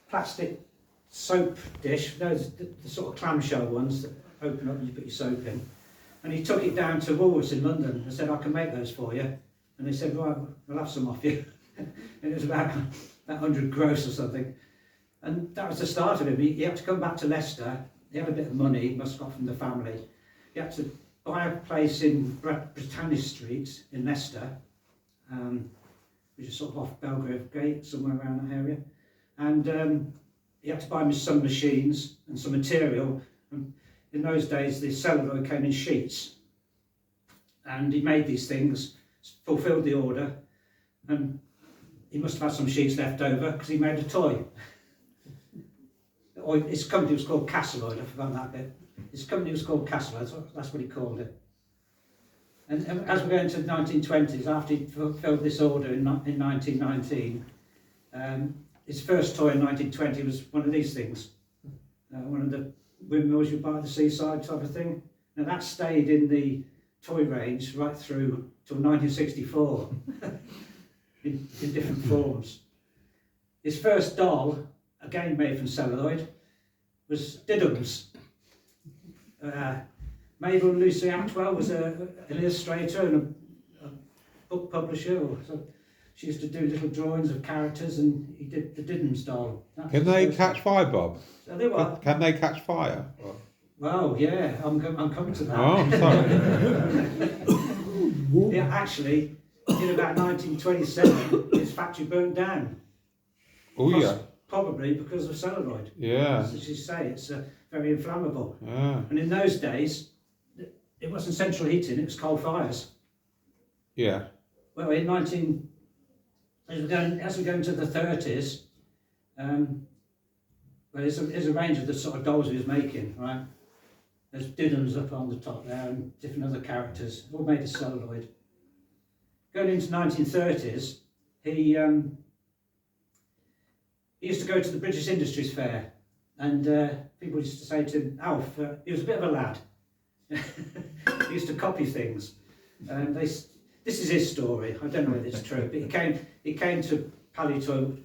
plastic soap dish, those the sort of clamshell ones that open up and you put your soap in. And he took it down to Woolworths in London and said, I can make those for you. And they said, right, we'll have some off you. And it was about 100 gross or something. And that was the start of him. He had to come back to Leicester. He had a bit of money, he must have got from the family. He had to buy a place in Brechin Street in Leicester, which is sort of off Belgrave Gate, somewhere around that area. And he had to buy me some machines and some material. And in those days, the celluloid came in sheets. And he made these things, fulfilled the order, and he must have had some sheets left over because he made a toy. His company was called Castleloid, I forgot that bit. His company was called Castleloid, that's what he called it. And as we go into the 1920s, after he fulfilled this order in 1919, his first toy in 1920 was one of these things. One of the windmills you buy at the seaside type of thing. Now that stayed in the toy range right through till 1964 in different forms. His first doll, again made from celluloid, was Diddums. Mabel Lucy Atwell was an illustrator and a book publisher. She used to do little drawings of characters, and he did the Diddums doll. Can they catch fire, Bob? So they what? Can they catch fire? Well, yeah, I'm coming to that. Oh, I'm sorry. Yeah, actually, in about 1927, his factory burnt down. Oh, yeah. Probably because of celluloid. Yeah. As you say, it's very inflammable. Yeah. And in those days, it wasn't central heating, it was coal fires. Yeah. Well, as we go into the 30s, well, there's a range of the sort of dolls he was making, right? There's Diddums up on the top there and different other characters, all made of celluloid. Going into 1930s, he used to go to the British Industries Fair, and people used to say to him, Alf, he was a bit of a lad. He used to copy things. This is his story. I don't know whether it's true, but he came to Palitoy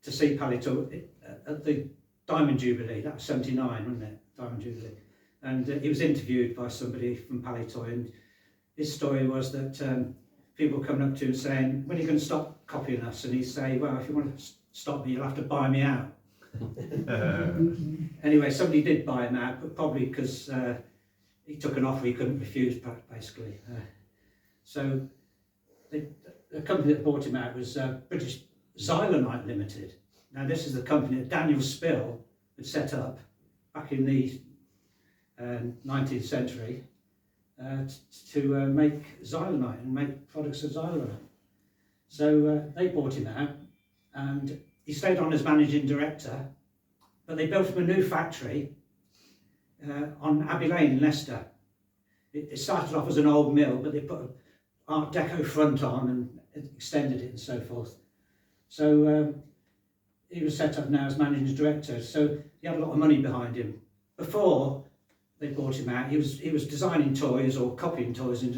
to see Palitoy at the Diamond Jubilee. That was 79, wasn't it? Diamond Jubilee. And he was interviewed by somebody from Palitoy, and his story was that people were coming up to him saying, when are you going to stop copying us? And he'd say, well, if you want to stop me, you'll have to buy me out. Anyway, somebody did buy him out, but probably because he took an offer he couldn't refuse, basically. So the company that bought him out was British Xylonite Limited. Now this is the company that Daniel Spill had set up back in the 19th century to make xylonite and make products of xylonite. So they bought him out, and he stayed on as managing director, but they built him a new factory on Abbey Lane in Leicester. It started off as an old mill, but they put an Art Deco front on and extended it and so forth. So he was set up now as managing director, so he had a lot of money behind him. Before they bought him out, he was designing toys or copying toys and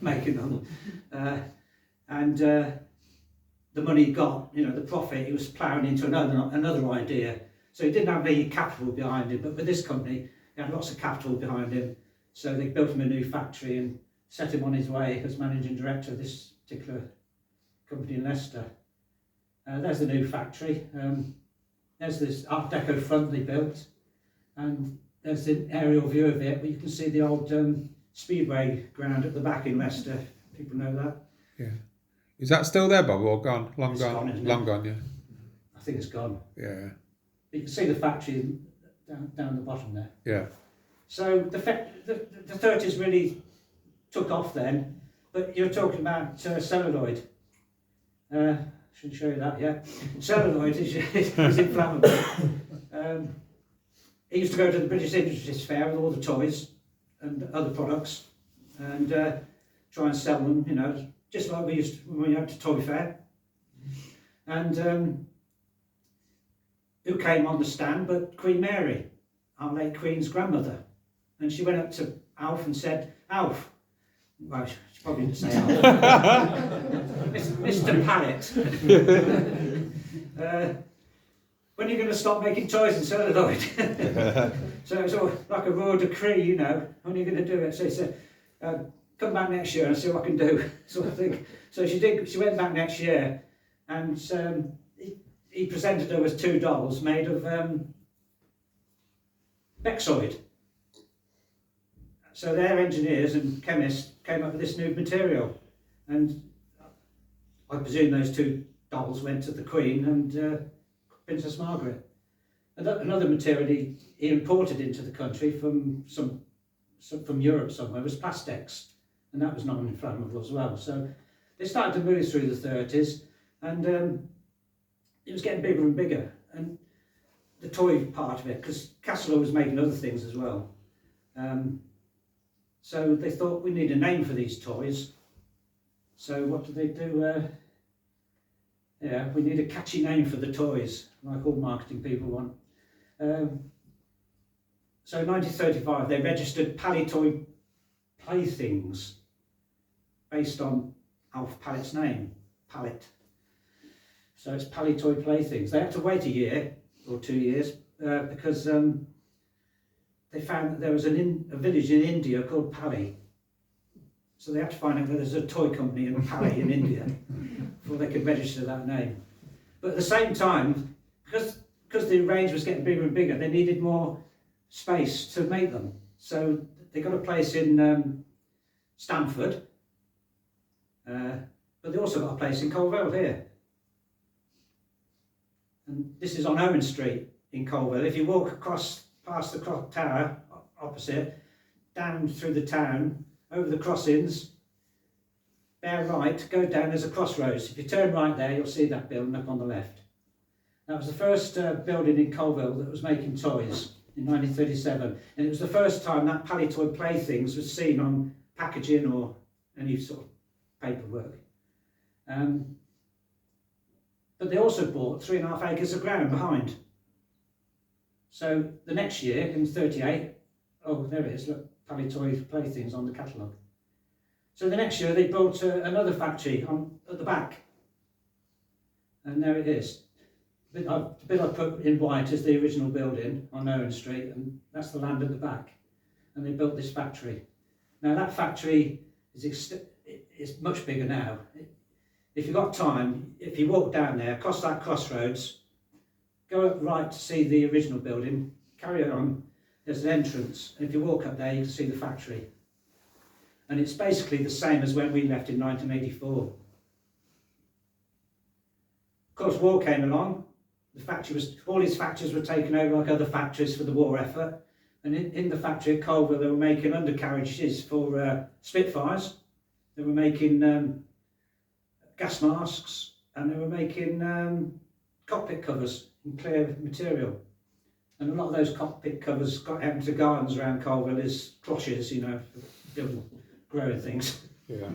making them, and the money he got, the profit, he was ploughing into another idea. So he didn't have any capital behind him, but with this company, he had lots of capital behind him. So they built him a new factory and set him on his way as managing director of this particular company in Leicester. There's the new factory. There's this Art Deco front they built, and there's the aerial view of it, but you can see the old speedway ground at the back in Leicester. People know that. Yeah. Is that still there, Bob, or gone? It's gone, isn't it? Long gone, yeah. I think it's gone. Yeah. You can see the factory down the bottom there. Yeah. So the 30s really took off then, but you're talking about celluloid. Shouldn't show you that yet. Celluloid is inflammable. He used to go to the British Industries Fair with all the toys and other products and try and sell them, just like we used to, when we went to Toy Fair. And who came on the stand but Queen Mary, our late Queen's grandmother. And she went up to Alf and said, Alf, well, she probably didn't say Alf, Mr. Pallet. when are you going to stop making toys in celluloid? So it's all like a royal decree, you know, when are you going to do it? So he said, come back next year and see what I can do, sort of thing. So she did. She went back next year, and he presented her with 2 dolls made of Bexoid. So their engineers and chemists came up with this new material, and I presume those 2 dolls went to the Queen and Princess Margaret. Another material he imported into the country from from Europe somewhere was plastex, and that was non-inflammable as well. So they started to move through the 30s, and it was getting bigger and bigger. And the toy part of it, because Castleloy was making other things as well. So they thought, we need a name for these toys. So what did they do? Yeah, we need a catchy name for the toys, like all marketing people want. So in 1935 they registered Palitoy playthings based on Alf Pallet's name, Pallet. So it's Palitoy playthings. They had to wait a year or 2 years because they found that there was a village in India called Pali. So they had to find out whether there's a toy company in Pali in India before they could register that name. But at the same time, because the range was getting bigger and bigger, they needed more space to make them. So they got a place in Stamford, but they also got a place in Coalville here. And this is on Owen Street in Coalville. If you walk past the clock tower opposite, down through the town, over the crossings, bear right, go down, there's a crossroads. If you turn right there, you'll see that building up on the left. That was the first building in Coalville that was making toys in 1937, and it was the first time that Palitoy playthings was seen on packaging or any sort of paperwork. But they also bought 3.5 acres of ground behind. So the next year, in 38, oh, there it is, look, Palitoy playthings on the catalogue. So the next year they built another factory at the back. And there it is. The bit I put in white is the original building on Owen Street, and that's the land at the back. And they built this factory. Now that factory is much bigger now. If you've got time, if you walk down there, across that crossroads, go up right to see the original building, carry on, there's an entrance, and if you walk up there you can see the factory. And it's basically the same as when we left in 1984. Of course, war came along, all these factories were taken over like other factories for the war effort, and in the factory at Coalville they were making undercarriages for Spitfires, they were making gas masks, and they were making cockpit covers in clear material. And a lot of those cockpit covers got out into gardens around Coalville as cloches, you know, for building, growing things. Yeah.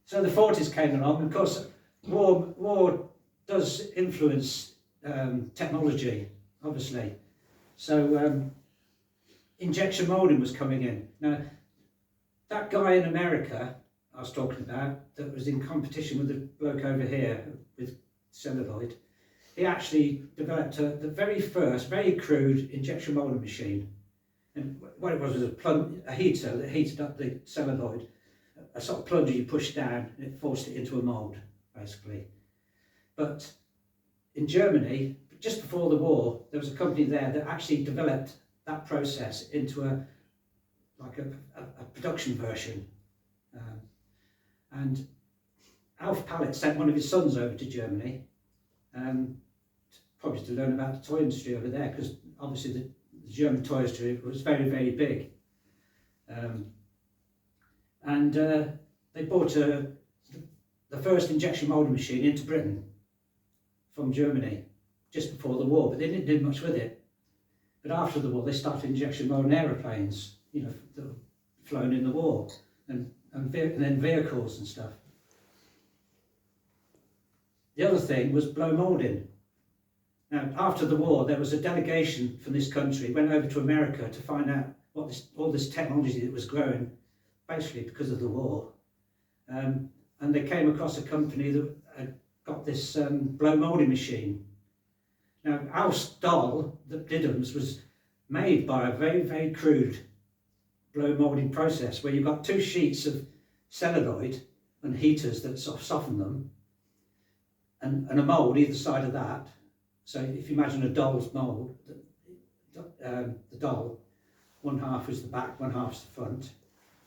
So the 40s came along, and of course, war does influence technology, obviously. So injection moulding was coming in. Now, that guy in America I was talking about, that was in competition with the bloke over here with celluloid, he actually developed the very first, very crude injection moulding machine. And what it was a heater that heated up the celluloid, a sort of plunger you pushed down and it forced it into a mould, basically. But in Germany, just before the war, there was a company there that actually developed that process into a production version. And Alf Pallet sent one of his sons over to Germany, probably to learn about the toy industry over there, because obviously the German toy industry was very, very big. And they bought the first injection moulding machine into Britain from Germany just before the war, but they didn't do much with it. But after the war, they started injection moulding aeroplanes, you know, that were flown in the war, and then vehicles and stuff. The other thing was blow moulding. Now, after the war, there was a delegation from this country went over to America to find out what all this technology that was growing, basically because of the war. And they came across a company that had got this blow moulding machine. Now, Alf's doll that Didham's was made by a very, very crude blow moulding process where you've got 2 sheets of celluloid and heaters that sort of soften them, and a mould either side of that. So if you imagine a doll's mould, the doll, one half is the back, one half is the front,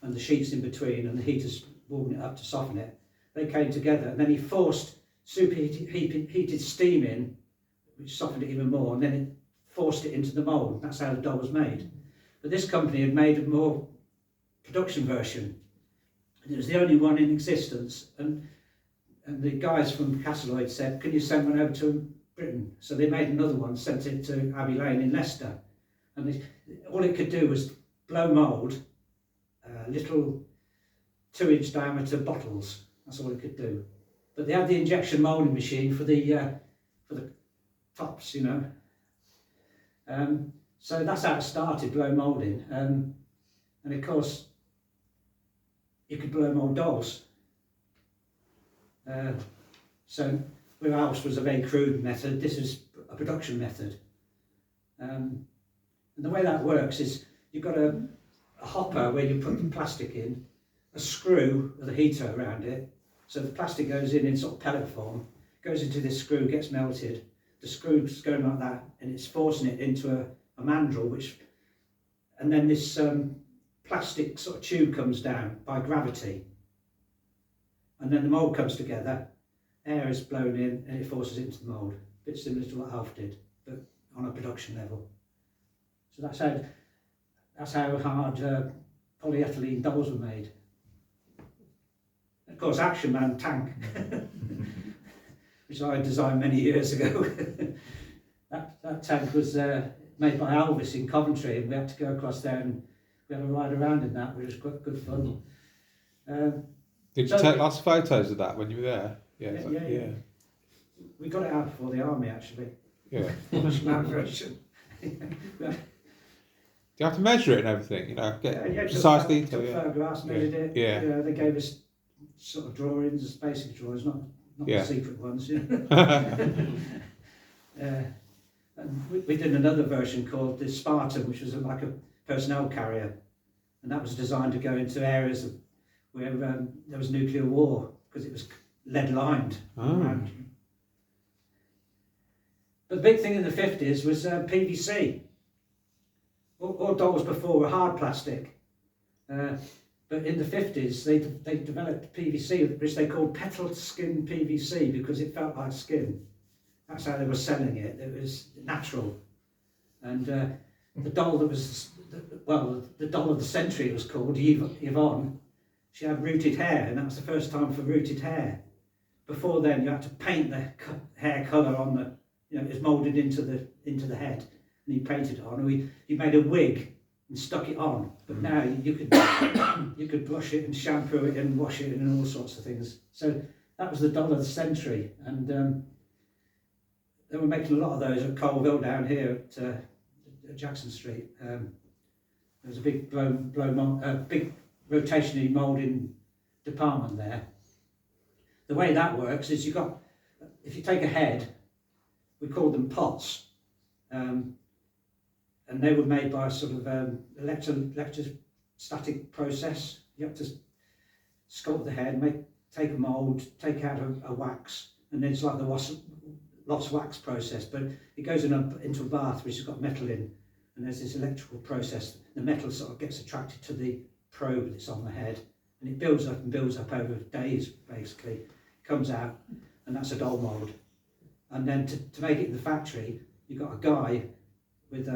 and the sheets in between, and the heaters warming it up to soften it. They came together, and then he forced heated steam in, which softened it even more, and then it forced it into the mould. That's how the doll was made. But this company had made a more production version, and it was the only one in existence. And the guys from Castleloyd said, "Can you send one over to Britain?" So they made another one, sent it to Abbey Lane in Leicester, and all it could do was blow mould little 2-inch diameter bottles. That's all it could do. But they had the injection moulding machine for the tops, you know. So that's how it started, blow moulding. And of course, you could blow mould dolls. So where else was a very crude method, this is a production method. And the way that works is you've got a hopper where you put the plastic in, a screw with a heater around it. So the plastic goes in sort of pellet form, goes into this screw, gets melted. The screw's going like that, and it's forcing it into a mandrel, and then this plastic sort of tube comes down by gravity. And then the mould comes together, air is blown in, and it forces it into the mould. A bit similar to what Alf did, but on a production level. So that's how hard polyethylene dolls were made. Of course, Action Man tank, which I designed many years ago. that tank was made by Elvis in Coventry, and we had to go across there and we had a ride around in that, which was quite good fun. Did you take lots of photos of that when you were there? Yeah. We got it out before the army, actually. Yeah. That version. Do you have to measure it and everything? You know, get Yeah, precise detail. took photographs, measured it. Yeah. You know, they gave us sort of drawings, basic drawings, not Yeah. the secret ones. You know. And we did another version called the Spartan, which was like a personnel carrier, and that was designed to go into areas where there was nuclear war, because it was lead lined. Oh. But the big thing in the 50s was PVC. All dolls before were hard plastic, but in the 50s they developed PVC, which they called petal skin PVC, because it felt like skin. That's how they were selling it. It was natural. And the doll that was, the doll of the century, it was called, Yvonne. She had rooted hair, and that was the first time for rooted hair. Before then, you had to paint the hair colour on the, you know, it was moulded into the head, and he painted it on. Or he made a wig and stuck it on. But now you could brush it and shampoo it and wash it and all sorts of things. So that was the doll of the century, and they were making a lot of those at Coalville down here at Jackson Street. There was a big big rotationally moulding department there. The way that works is if you take a head, we call them pots, and they were made by a sort of electrostatic process. You have to sculpt the head, take a mould, take out a wax, and then it's like the lost wax process, but it goes into a bath which has got metal in, and there's this electrical process. The metal sort of gets attracted to the probe that's on the head, and it builds up and builds up over days, basically. It comes out, and that's a doll mould. And then to make it in the factory, you've got a guy with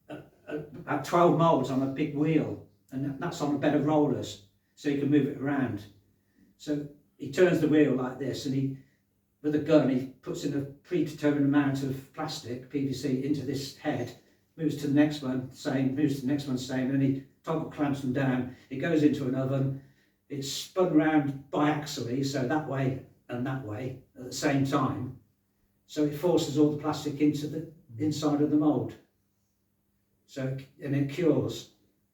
about 12 moulds on a big wheel, and that's on a bed of rollers, so you can move it around. So he turns the wheel like this, and with a gun, he puts in a predetermined amount of plastic, PVC, into this head, moves to the next one, same, moves to the next one, same, and then he toggle clamps them down. It goes into an oven. It's spun round biaxially, so that way and that way at the same time. So it forces all the plastic into the inside of the mould. So, and it cures.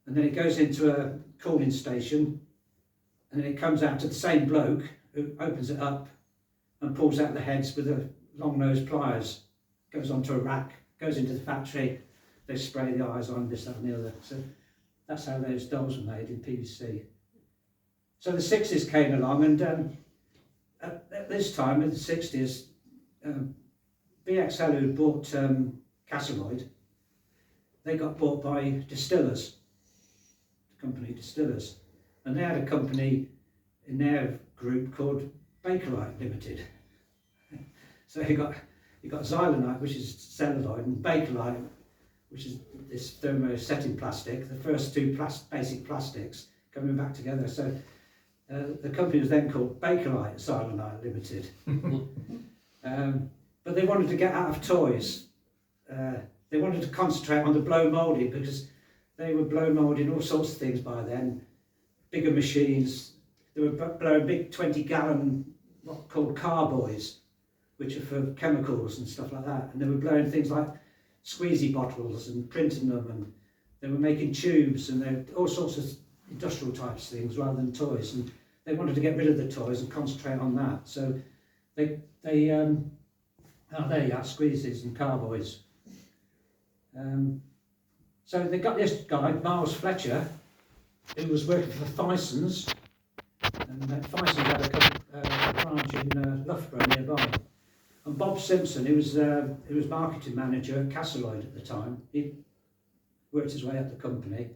And then it goes into a cooling station, and then it comes out to the same bloke who opens it up and pulls out the heads with a long-nosed pliers, goes onto a rack, goes into the factory, they spray the eyes on, this, that and the other. So that's how those dolls were made in PVC. So the 60s came along, and at this time, in the 60s, BXL, who bought Castleroyd, they got bought by Distillers, the company Distillers, and they had a company in their group called Bakelite Limited. So you got xylenite, which is celluloid, and Bakelite, which is this thermosetting plastic, the first two basic plastics coming back together. So the company was then called Bakelite Xylenite Limited. But they wanted to get out of toys. They wanted to concentrate on the blow moulding, because they were blow moulding all sorts of things by then. Bigger machines. They were blowing big 20-gallon, what called carboys, which are for chemicals and stuff like that. And they were blowing things like squeezy bottles and printing them, and they were making tubes, and they were all sorts of industrial types things rather than toys. And they wanted to get rid of the toys and concentrate on that. So they there you are, squeezes and carboys. So they got this guy, Miles Fletcher, who was working for Thyson's, and Thyson's had a branch in Loughborough nearby. And Bob Simpson, who was marketing manager at Castleroyd at the time, he worked his way up the company.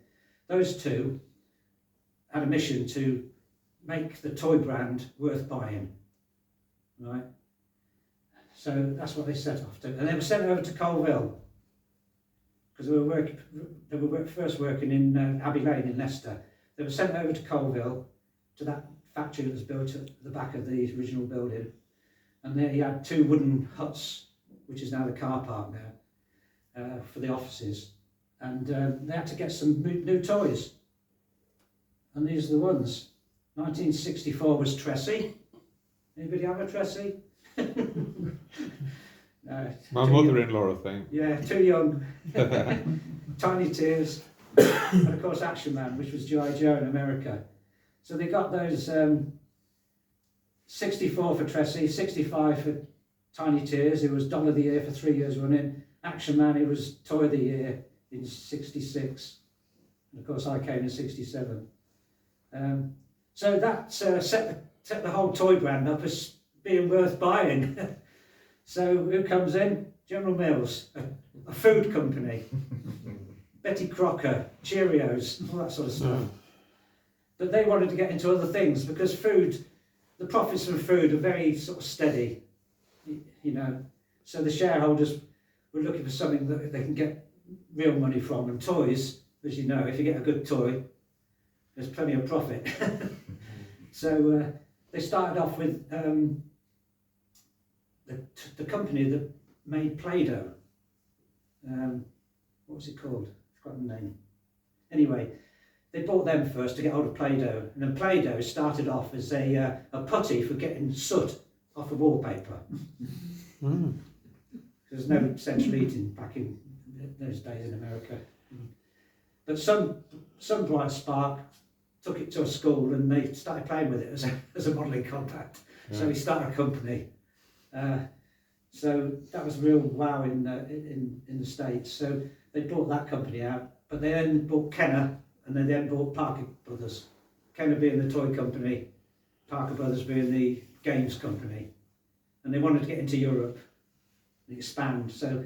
Those two had a mission to make the toy brand worth buying, right? So that's what they set off to, and they were sent over to Coalville, because they were first working in Abbey Lane in Leicester. They were sent over to Coalville, to that factory that was built at the back of the original building, and there he had two wooden huts, which is now the car park now, for the offices, and they had to get some new toys, and these are the ones. 1964 was Tressie. Anybody have a Tressie? No, my mother-in-law, I think. Yeah, too young. Tiny Tears, and of course Action Man, which was G.I. Joe in America. So they got those 64 for Tressie, 65 for Tiny Tears. It was Doll of the Year for 3 years running. Action Man, it was Toy of the Year in 66. And of course I came in 67. So that set the whole toy brand up as being worth buying. So who comes in? General Mills, a food company. Betty Crocker, Cheerios, all that sort of stuff. But they wanted to get into other things, because food, the profits from food are very sort of steady, you know. So the shareholders were looking for something that they can get real money from, and toys, as you know, if you get a good toy, there's plenty of profit. So they started off with the company that made Play-Doh. What was it called? I've forgotten the name. Anyway, they bought them first to get hold of Play-Doh, and then Play-Doh started off as a putty for getting soot off of wallpaper. There's no central heating back in those days in America. But some bright spark took it to a school, and they started playing with it as a modelling compact. Yeah. So he started a company. So that was real wow in the States. So they bought that company out, but they then bought Kenner, and they then bought Parker Brothers. Kenner being the toy company, Parker Brothers being the games company. And they wanted to get into Europe and expand. So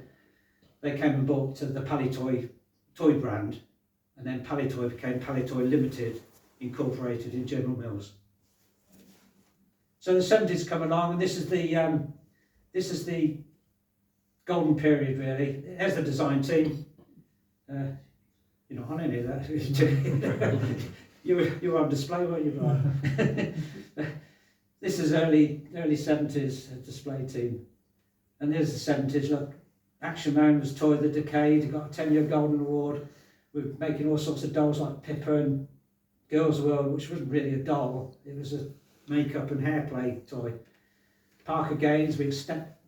they came and bought the Palitoy toy brand, and then Palitoy became Palitoy Limited, incorporated in General Mills. So the 70s come along, and this is the golden period, really. There's the design team. You're not on any of that. you were on display, weren't you, Brian? This is early 70s display team. And there's the 70s. Look, Action Man was Toy of the Decade. He got a 10-year Golden Award. We're making all sorts of dolls like Pippa and Girls World, which wasn't really a doll. It was a makeup and hair play toy. Parker Gaines, we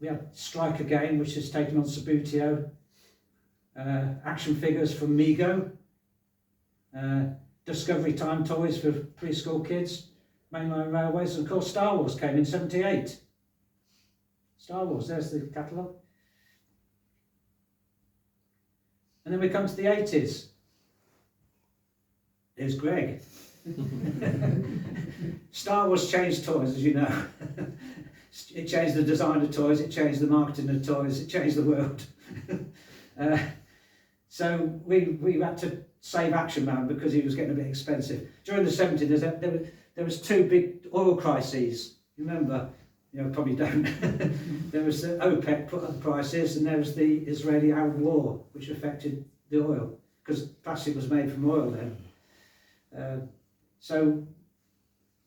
had Striker Gain, which is taken on Sabutio. Action figures from Mego. Discovery Time toys for preschool kids. Mainline Railways, and of course Star Wars came in 78. Star Wars, there's the catalogue. And then we come to the 80s. Here's Greg. Star Wars changed toys, as you know. It changed the design of toys, it changed the marketing of toys, it changed the world. So we had to save Action Man because he was getting a bit expensive. During the 70s, there was two big oil crises. You remember? You know, probably don't. There was the OPEC put up prices, and there was the Israeli-Arab war, which affected the oil, because plastic was made from oil then. So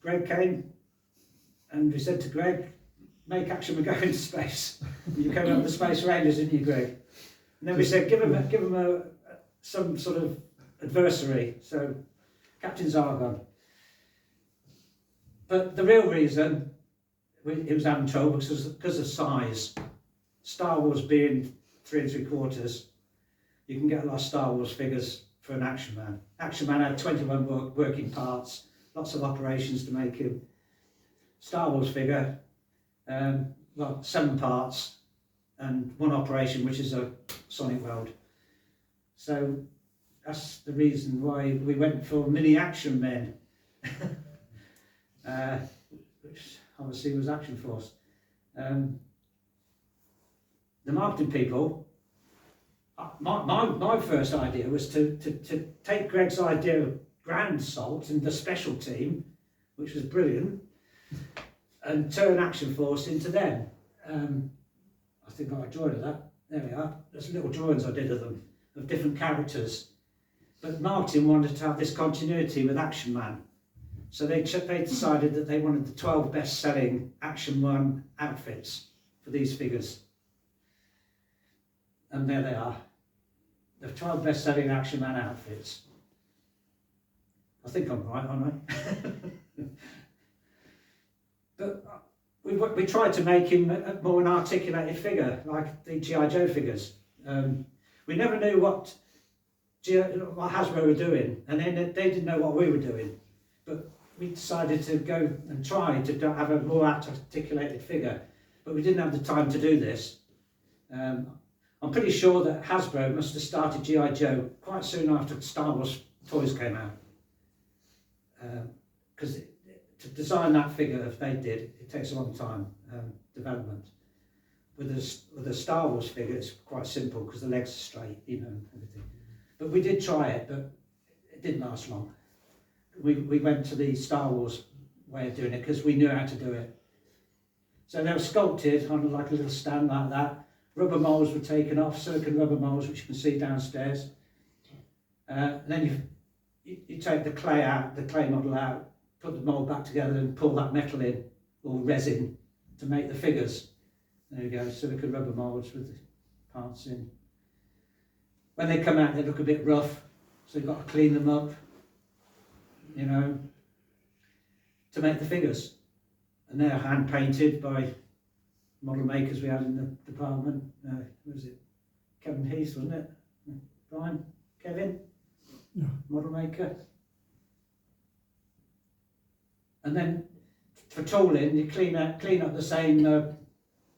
Greg came, and we said to Greg, make Action Man go into space. You came up with the Space Rangers, didn't you, Greg? And then we said, give him some sort of adversary. So Captain Zargon. But the real reason it was having trouble was because of size. Star Wars being 3 3/4, you can get a lot of Star Wars figures for an Action Man. Action Man had 21 working parts, lots of operations to make him. Star Wars figure, 7 parts and 1 operation, which is a sonic weld. So that's the reason why we went for mini Action Men, which obviously was Action Force. The marketing people, my first idea was to take Greg's idea of Grand Salt and the special team, which was brilliant, and turn Action Force into them. I think I got a drawing of that. There we are. There's little drawings I did of them, of different characters. But marketing wanted to have this continuity with Action Man. So they decided that they wanted the 12 best-selling Action Man outfits for these figures. And there they are. The 12 best-selling Action Man outfits. I think I'm right, aren't I? But we tried to make him more an articulated figure, like the G.I. Joe figures. We never knew what Hasbro were doing, and then they didn't know what we were doing. But we decided to go and try to have a more articulated figure, but we didn't have the time to do this. I'm pretty sure that Hasbro must have started G.I. Joe quite soon after Star Wars toys came out. Because to design that figure, if they did, it takes a long time, development. With a Star Wars figure, it's quite simple because the legs are straight, you know, and everything. But we did try it, but it didn't last long. We went to the Star Wars way of doing it because we knew how to do it. So they were sculpted on like a little stand like that. Rubber moulds were taken off, silicone rubber moulds, which you can see downstairs. And then you take the clay out, the clay model out, put the mould back together and pull that metal in, or resin, to make the figures. There you go, silicone rubber moulds with the parts in. When they come out, they look a bit rough, so you've got to clean them up, you know, to make the figures. And they're hand painted by model makers we had in the department. What was it? Kevin Heath, wasn't it? Brian? Kevin? Yeah. Model maker. And then for tooling, you clean up the same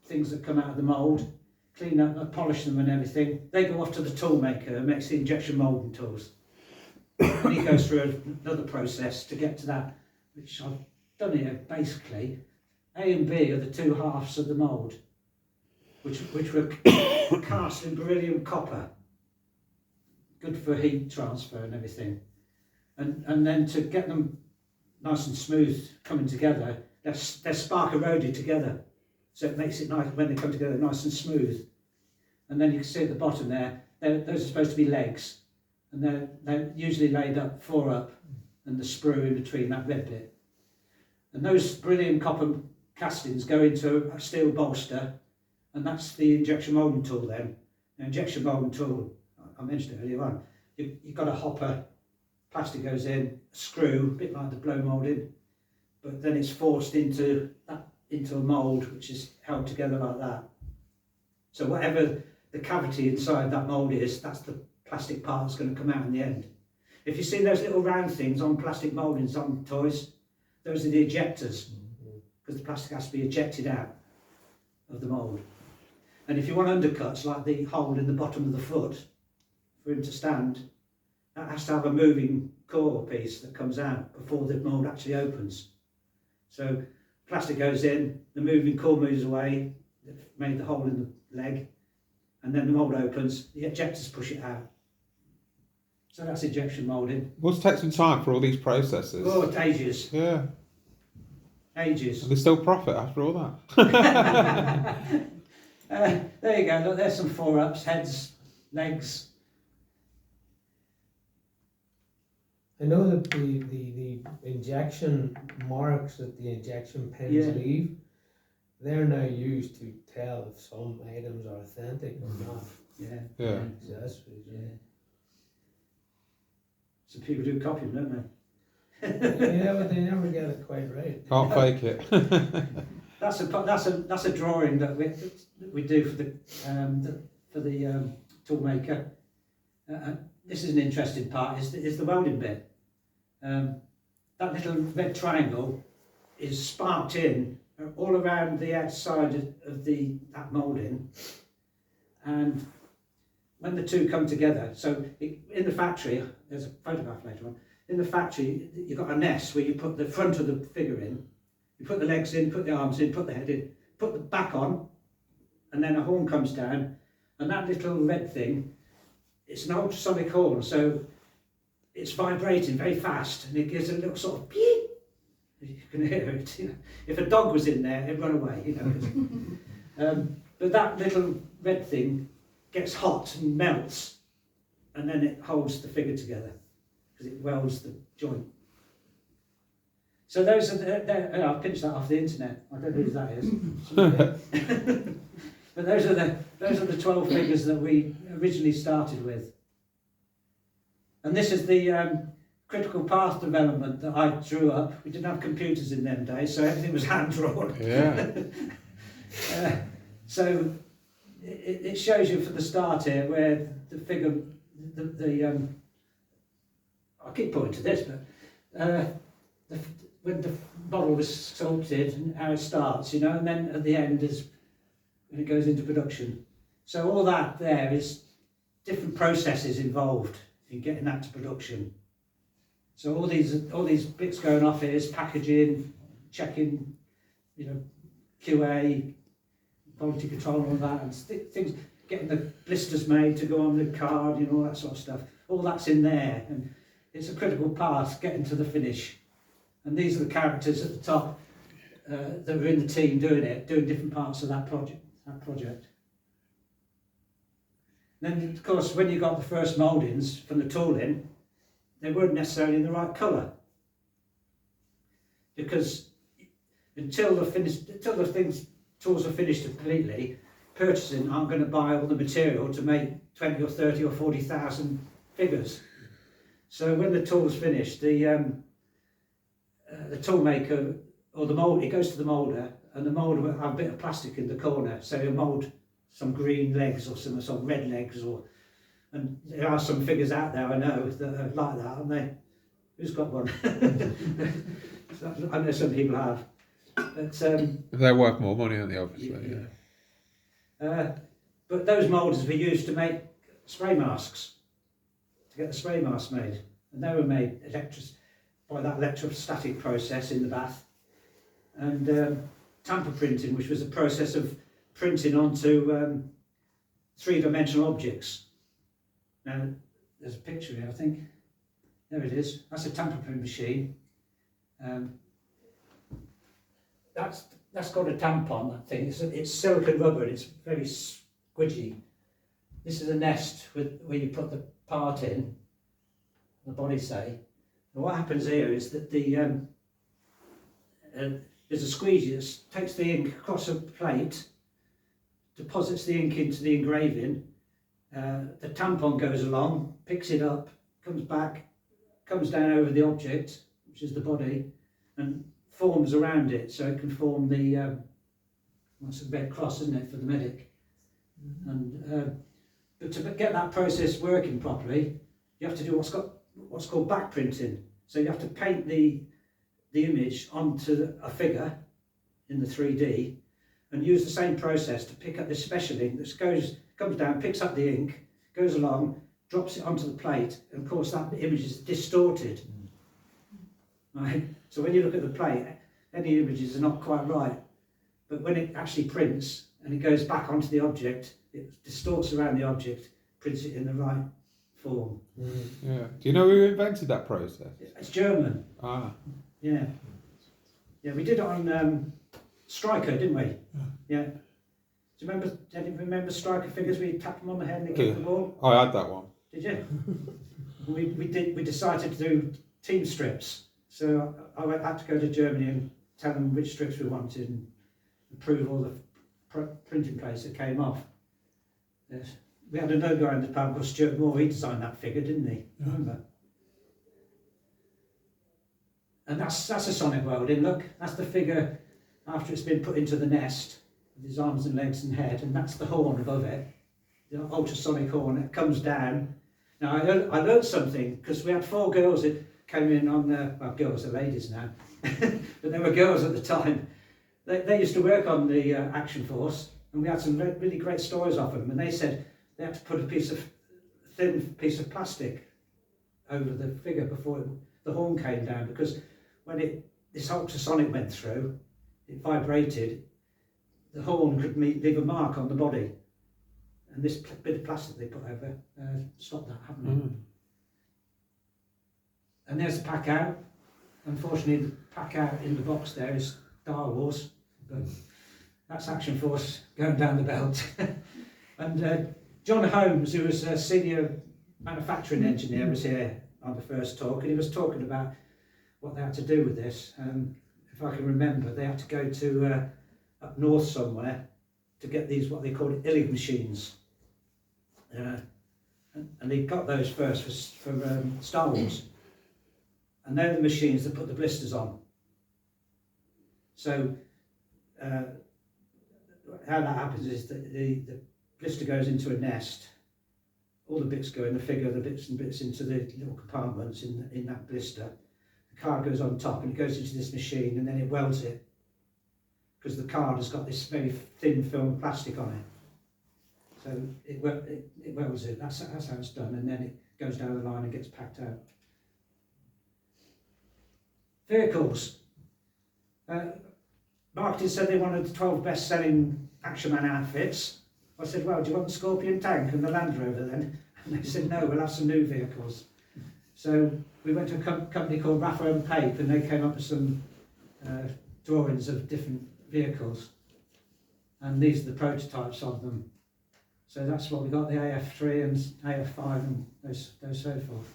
things that come out of the mould, clean up, polish them and everything. They go off to the tool maker who makes the injection moulding tools. And he goes through another process to get to that, which I've done here basically. A and B are the 2 halves of the mould, which were cast in beryllium copper, good for heat transfer and everything. And then to get them nice and smooth coming together, they're spark eroded together, so it makes it nice when they come together, nice and smooth. And then you can see at the bottom there, those are supposed to be legs, and they're usually laid up 4 up, and the sprue in between that red bit. And those beryllium copper castings go into a steel bolster, and that's the injection moulding tool then. The injection moulding tool, I mentioned it earlier on, you've got a hopper, plastic goes in, a screw, a bit like the blow moulding, but then it's forced into a mould which is held together like that. So whatever the cavity inside that mould is, that's the plastic part that's going to come out in the end. If you see those little round things on plastic mouldings on toys, those are the ejectors, because the plastic has to be ejected out. of the mould. And if you want undercuts, like the hole in the bottom of the foot, for him to stand, that has to have a moving core piece that comes out before the mould actually opens. So plastic goes in, the moving core moves away, they've made the hole in the leg, and then the mould opens, the ejectors push it out. So that's injection moulding. Must take some time for all these processes. Oh, it's ages. Yeah. Ages. And there's still profit after all that. There you go, look, there's some 4-ups, heads, legs. I know that the injection marks that the injection pins leave, they're now used to tell if some items are authentic or not. Yeah. Accessories, So people do copy them, don't they? yeah, but they never get it quite right. Can't fake it. That's a drawing that we do for the toolmaker. This is an interesting part. Is the welding bit. That little red triangle is sparked in all around the outside of that moulding, and when the two come together, so in the factory, there's a photograph later on. In the factory, you've got a nest where you put the front of the figure in, you put the legs in, put the arms in, put the head in, put the back on, and then a horn comes down, and that little red thing, it's an ultrasonic horn, so it's vibrating very fast, and it gives a little sort of beep. You can hear it. You know. If a dog was in there, it'd run away. You know. But that little red thing gets hot and melts, and then it holds the figure together because it welds the joint. So those are I've pinched that off the internet. I don't know who that is. But those are the 12 figures that we originally started with. And this is the critical path development that I drew up. We didn't have computers in them days, so everything was hand drawn. Yeah. So it shows you for the start here where the figure, I keep pointing to this, but when the model was sculpted and how it starts, you know, and then at the end is when it goes into production. So all that there is different processes involved in getting that to production. So all these bits going off here is packaging, checking, you know, QA, quality control and all that, and things, getting the blisters made to go on the card, you know, all that sort of stuff. All that's in there, and it's a critical part getting to the finish. And these are the characters at the top that were in the team doing different parts of that project. Then, of course, when you got the first mouldings from the tooling, they weren't necessarily in the right colour, because until the tools are finished completely, purchasing aren't going to buy all the material to make 20 or 30 or 40,000 figures. So when the tool's finished, the tool maker or the mould, it goes to the moulder, and the moulder will have a bit of plastic in the corner, so he'll mould some green legs or some red legs, and there are some figures out there I know that are like that, aren't they? Who's got one? I know some people have. But they're worth more money, aren't they, obviously? Yeah. But those moulders were used to make spray masks, to get the spray masks made, and they were made by that electrostatic process in the bath, and tamper printing, which was a process of printing onto three-dimensional objects. Now, there's a picture here, I think. There it is. That's a tamper print machine. That's called a tampon, that thing. It's silicone rubber, and it's very squidgy. This is a nest where you put the part in, the body say. And what happens here is that there's a squeegee that takes the ink across a plate, deposits the ink into the engraving, the tampon goes along, picks it up, comes back, comes down over the object, which is the body, and forms around it, so it can form the that's a red cross, isn't it, for the medic. And but to get that process working properly, you have to do what's called back printing. So you have to paint the image onto a figure in the 3D, and used the same process to pick up this special ink that comes down, picks up the ink, goes along, drops it onto the plate, and of course that image is distorted. Right? So when you look at the plate, any images are not quite right, but when it actually prints and it goes back onto the object, it distorts around the object, prints it in the right form. Yeah. Do you know who invented that process? It's German. Ah. Yeah. Yeah, we did it on Striker, didn't we? Yeah. Do you remember? Any remember Striker figures? We tapped them on the head and they kicked the ball. I had that one. Did you? We decided to do team strips. So I had to go to Germany and tell them which strips we wanted and approve all the printing plates that came off. Yes. We had another guy in the department called Stuart Moore. He designed that figure, didn't he? Remember? And that's a sonic welding. Look, that's the figure after it's been put into the nest with his arms and legs and head, and that's the horn above it, the ultrasonic horn. It comes down. Now I learned something because we had 4 girls that came in on well, girls are ladies now, but they were girls at the time. They used to work on the Action Force, and we had some really great stories off them. And they said they had to put a thin piece of plastic over the figure before the horn came down, because when this ultrasonic went through, it vibrated. The horn could leave a mark on the body, and this bit of plastic they put over stopped that happening. And there's the pack out. Unfortunately, the pack out in the box there is Star Wars, but that's Action Force going down the belt. And John Holmes, who was a senior manufacturing engineer, was here on the first talk, and he was talking about what they had to do with this. If I can remember, they had to go to up north somewhere to get these, what they called Illig machines. And they got those first for Star Wars. And they're the machines that put the blisters on. So how that happens is that the blister goes into a nest. All the bits go in the figure, the bits and bits into the little compartments in that blister. The card goes on top and it goes into this machine, and then it welds it, because the card has got this very thin film plastic on it. So it welds it. That's how it's done, and then it goes down the line and gets packed out. Vehicles. Marketing said they wanted the 12 best-selling Action Man outfits. I said, well, do you want the Scorpion tank and the Land Rover then? And they said, no, we'll have some new vehicles. So we went to a company called Raphael and Pape, and they came up with some drawings of different vehicles. And these are the prototypes of them. So that's what we got, the AF3 and AF5 and those so forth.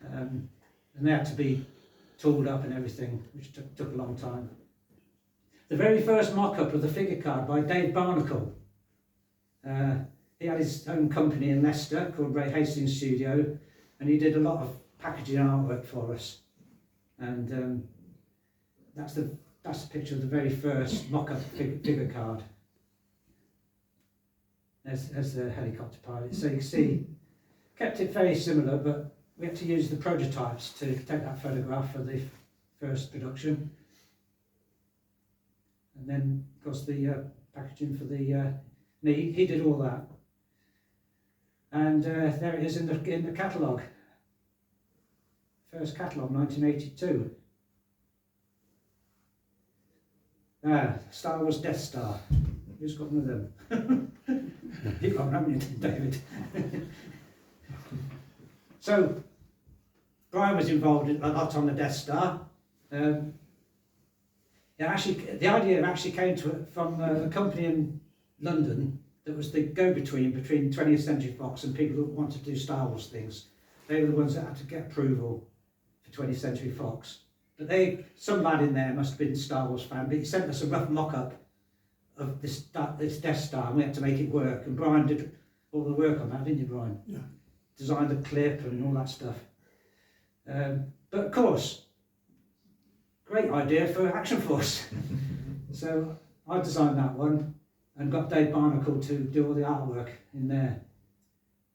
And they had to be tooled up and everything, which took a long time. The very first mock-up of the figure card by Dave Barnacle. He had his own company in Leicester called Ray Hastings Studio, and he did a lot of packaging artwork for us. And that's the picture of the very first mock-up figure card. There's the helicopter pilot. So you can see, kept it very similar, but we had to use the prototypes to take that photograph for the first production. And then, of course, the packaging for the he did all that. And there it is in the catalogue. First catalogue, 1982. Star Wars Death Star. Who's got one of them? You've got one, haven't you, David? So, Brian was involved a lot on the Death Star. The idea actually came from a company in London that was the go-between between 20th Century Fox and people who wanted to do Star Wars things. They were the ones that had to get approval for 20th Century Fox. But some lad in there must have been a Star Wars fan, but he sent us a rough mock-up of this Death Star, and we had to make it work. And Brian did all the work on that, didn't you, Brian? Yeah. Designed the clip and all that stuff. But of course, great idea for Action Force. So I designed that one and got Dave Barnacle to do all the artwork in there.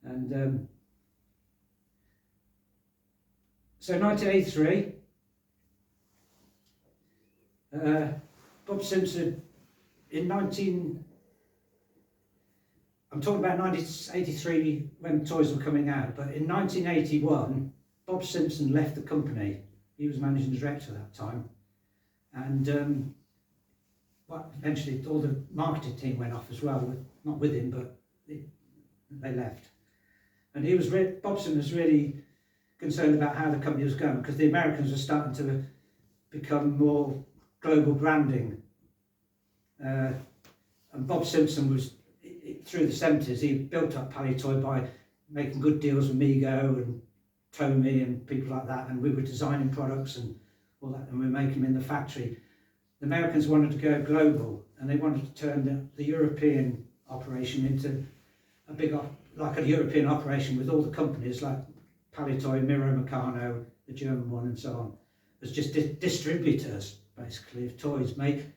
And so 1983, Bob Simpson I'm talking about 1983 when toys were coming out, but in 1981, Bob Simpson left the company. He was managing director at that time. And eventually all the marketing team went off as well, not with him, but they left. And Bob Simpson was really concerned about how the company was going, because the Americans were starting to become more global branding. And Bob Simpson was, through the 70s, he built up Palitoy by making good deals with Mego and Tommy and people like that, and we were designing products and all that, and we were making them in the factory. The Americans wanted to go global, and they wanted to turn the European operation into a big, like a European operation with all the companies like Palitoy, Miro, Meccano, the German one, and so on, as just distributors, basically, of toys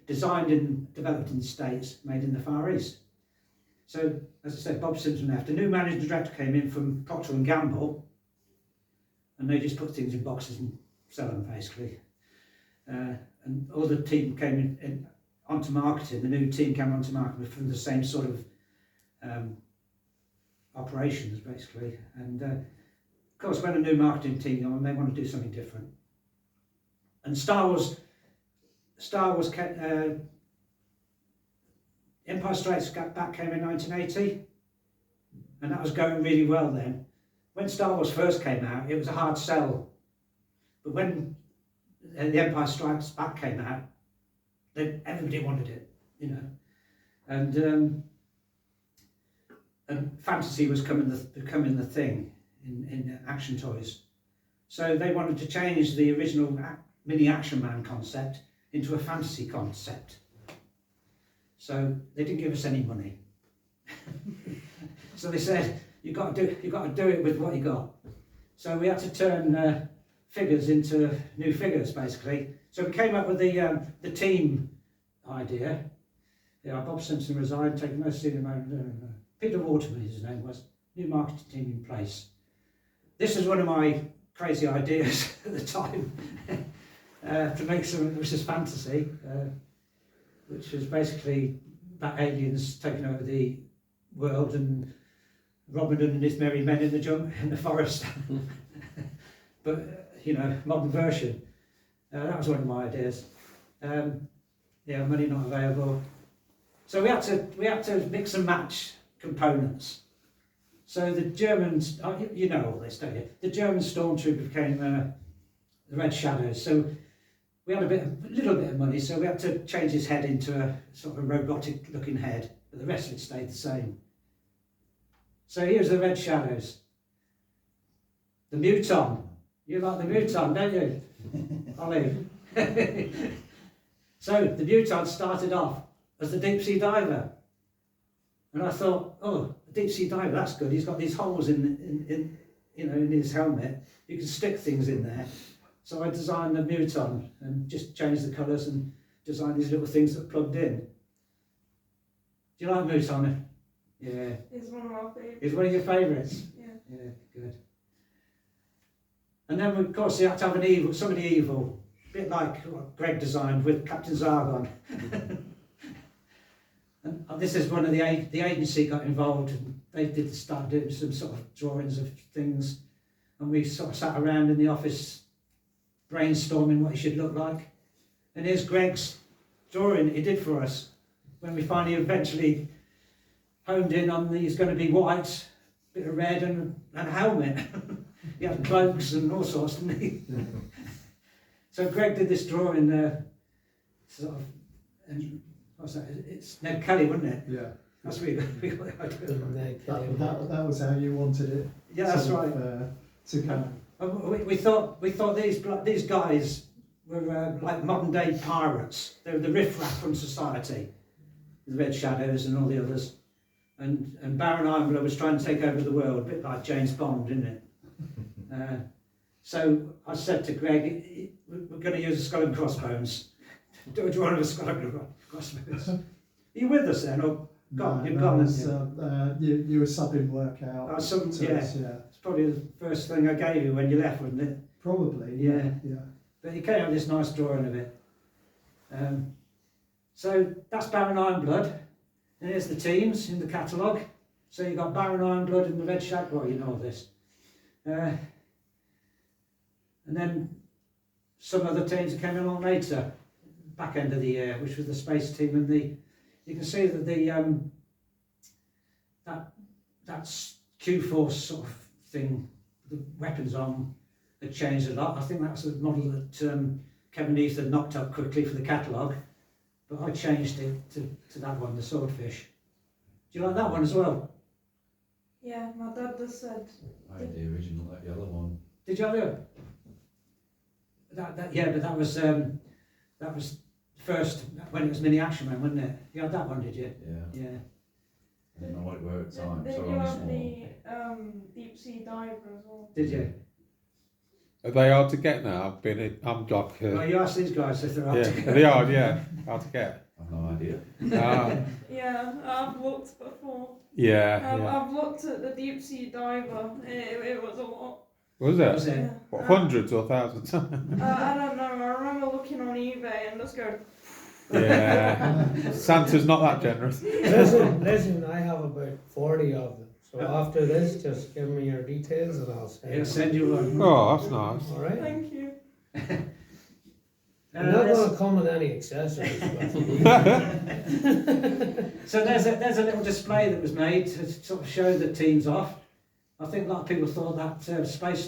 designed and developed in the States, made in the Far East. So, as I said, Bob Simpson left. A new managing director came in from Procter & Gamble, and they just put things in boxes and sell them, basically. And all the team came in onto marketing. The new team came onto marketing from the same sort of operations, basically. And of course, when a new marketing team came on, they want to do something different. And Star Wars Empire Strikes Back came in 1980, and that was going really well then. When Star Wars first came out, it was a hard sell. But when The Empire Strikes Back came out, then everybody wanted it, you know. And fantasy was becoming the thing in action toys. So they wanted to change the original mini Action Man concept into a fantasy concept. So they didn't give us any money. So they said, you've got to do it with what you got. So we had to turn figures into new figures, basically. So we came up with the team idea. Yeah, Bob Simpson resigned, taking most senior man. Peter Waterman, his name was. New marketing team in place. This was one of my crazy ideas at the time, to make something which is fantasy, which was basically about aliens taking over the world and Robin Hood and his merry men in the forest. But you know, modern version. That was one of my ideas. Yeah, money not available. So we had to mix and match components. So the Germans, you know all this, don't you? The German stormtrooper became the Red Shadows. So we had a little bit of money, so we had to change his head into a sort of robotic-looking head, but the rest of it stayed the same. So here's the Red Shadows. The Muton. You like the Muton, don't you, Ollie? So the Muton started off as the deep sea diver, and I thought, oh, the deep sea diver, that's good. He's got these holes in his helmet. You can stick things in there. So I designed the Muton and just changed the colours and designed these little things that plugged in. Do you like Muton? Yeah. It's one of my favourites. It's one of your favourites? Yeah. Yeah, good. And then, of course, you have to have somebody evil, a bit like what Greg designed with Captain Zargon. And this is one of the agency got involved, and they did start doing some sort of drawings of things, and we sort of sat around in the office brainstorming what it should look like. And here's Greg's drawing that he did for us when we finally eventually honed in on he's going to be white, bit of red, and a helmet. He had cloaks and all sorts, didn't he? So Greg did this drawing, sort of, and what's that? It's Ned Kelly, wasn't it? Yeah. That's what we got the idea from. That was how you wanted it. Yeah, that's right. To come. We thought these guys were like modern day pirates. They were the riffraff from society, the Red Shadows and all the others. And Baron Ironblood was trying to take over the world, a bit like James Bond, isn't it? So I said to Greg, we're going to use a skull and crossbones. Do a drawing of a skull and crossbones. Are you with us then, or gone? You've gone. You were subbing work out. Yeah. It's probably the first thing I gave you when you left, wasn't it? Probably. Yeah. Yeah. But he came out with this nice drawing of it. So that's Baron Ironblood, and here's the teams in the catalogue. So you've got Baron Ironblood and the Red Shag, well, you know all this. And then some other teams that came along later, back end of the year, which was the space team, and you can see that the that's Q-Force sort of thing, the weapons on had changed a lot. I think that's a model that Kevin Heath had knocked up quickly for the catalogue, but I changed it to that one, the Swordfish. Do you like that one as well? Yeah, my dad just said. I had the original, that yellow one. Did you have it? Yeah, but that was first when it was Mini Action Man, wasn't it? You had that one, did you? Yeah. Yeah. I didn't know what it were at the time, Then so you only have small. the deep sea diver as well. Did you? Are they hard to get now? I'm like, Well, you asked these guys if they're up yeah, to get. they are, yeah, hard to get. I've no idea. Yeah, I've looked before. Yeah. I've looked at the deep sea diver. It was a lot. Was Was it? it? Yeah. What, hundreds or thousands? I don't know. I remember looking on eBay and just going. Yeah. Santa's not that generous. Listen, I have about 40 of them. So after this, just give me your details and I'll send He'll you. send you one. Oh, that's nice. All right? Thank you. I'm not going to come with any accessories. But So there's a little display that was made to sort of show the teams off. I think a lot of people thought that space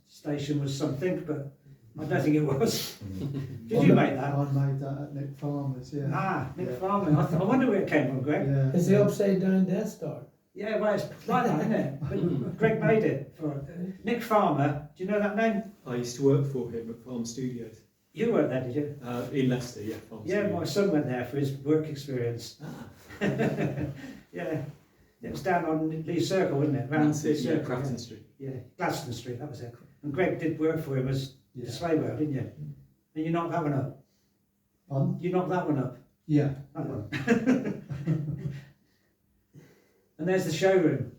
station was something, but I don't think it was. Did you make that? I made that at Nick Farmer's, yeah. Ah, Nick Yeah. Farmer. I wonder where it came from, Greg. Yeah. it's the upside down Death Star. Yeah, well, it's like that, isn't it? But Greg made it for Nick Farmer. Do you know that name? I used to work for him at Farm Studios You weren't there, did you? in Leicester. Yeah, Farm Yeah, Studios. my son went there for his work experience. Yeah, it was down on Lee Circle, wasn't it? Round That's it. Yeah, Circle, Crafton Street. Yeah, Gladstone Street, that was it. And Greg did work for him as Yeah. display work, didn't you? And you knocked that one up. Pardon? You knocked that one up. Yeah. That one. And there's the showroom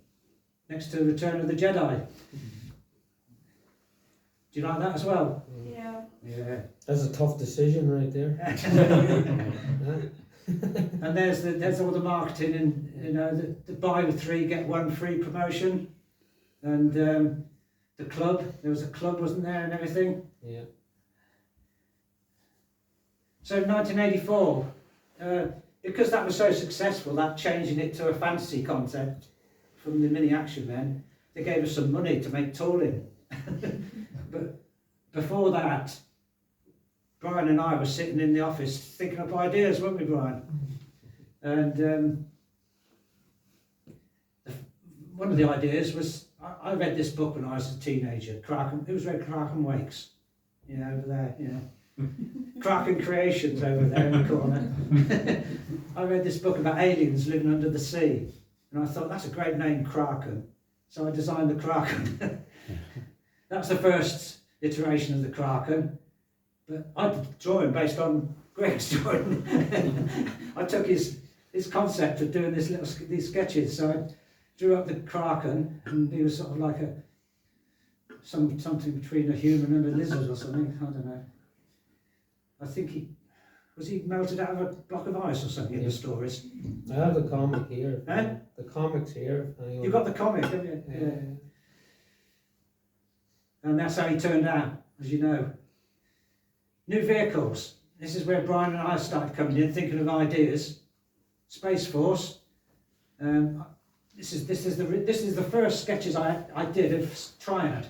next to Return of the Jedi. Do you like that as well? Yeah. Yeah. That's a tough decision right there. And there's all the marketing and the buy with 3 get 1 free promotion, and the club. There was a club, wasn't there, and everything. Yeah. So in 1984, because that was so successful, that changing it to a fantasy concept from the Mini Action Men, they gave us some money to make tooling. But before that, Brian and I were sitting in the office thinking up ideas, weren't we, Brian? And one of the ideas was, I read this book when I was a teenager, who's read Kraken Wakes? Yeah, over there, yeah. Kraken Creations over there in the corner. I read this book about aliens living under the sea, and I thought, that's a great name, Kraken. So I designed the Kraken. That's the first iteration of the Kraken. But I did the drawing based on Greg's drawing. I took his concept of doing these sketches. So I drew up the Kraken, and he was sort of like something between a human and a lizard or something. I don't know. I think he melted out of a block of ice or something in the stories. I have the comic here. Eh? The comic's here. You got the comic, haven't you? Yeah. And that's how he turned out, as you know. New vehicles. This is where Brian and I started coming in, thinking of ideas. Space Force. This is the first sketches I did of Triad,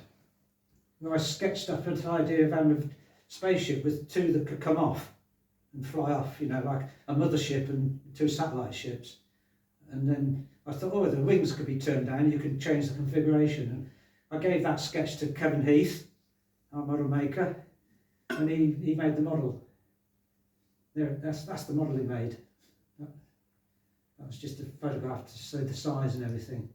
where I sketched up an idea of a spaceship with 2 that could come off and fly off, like a mothership and 2 satellite ships. And then I thought, the wings could be turned down, you could change the configuration. And I gave that sketch to Kevin Heath, our model maker, and he made the model. There, that's the model he made. That was just a photograph to show the size and everything.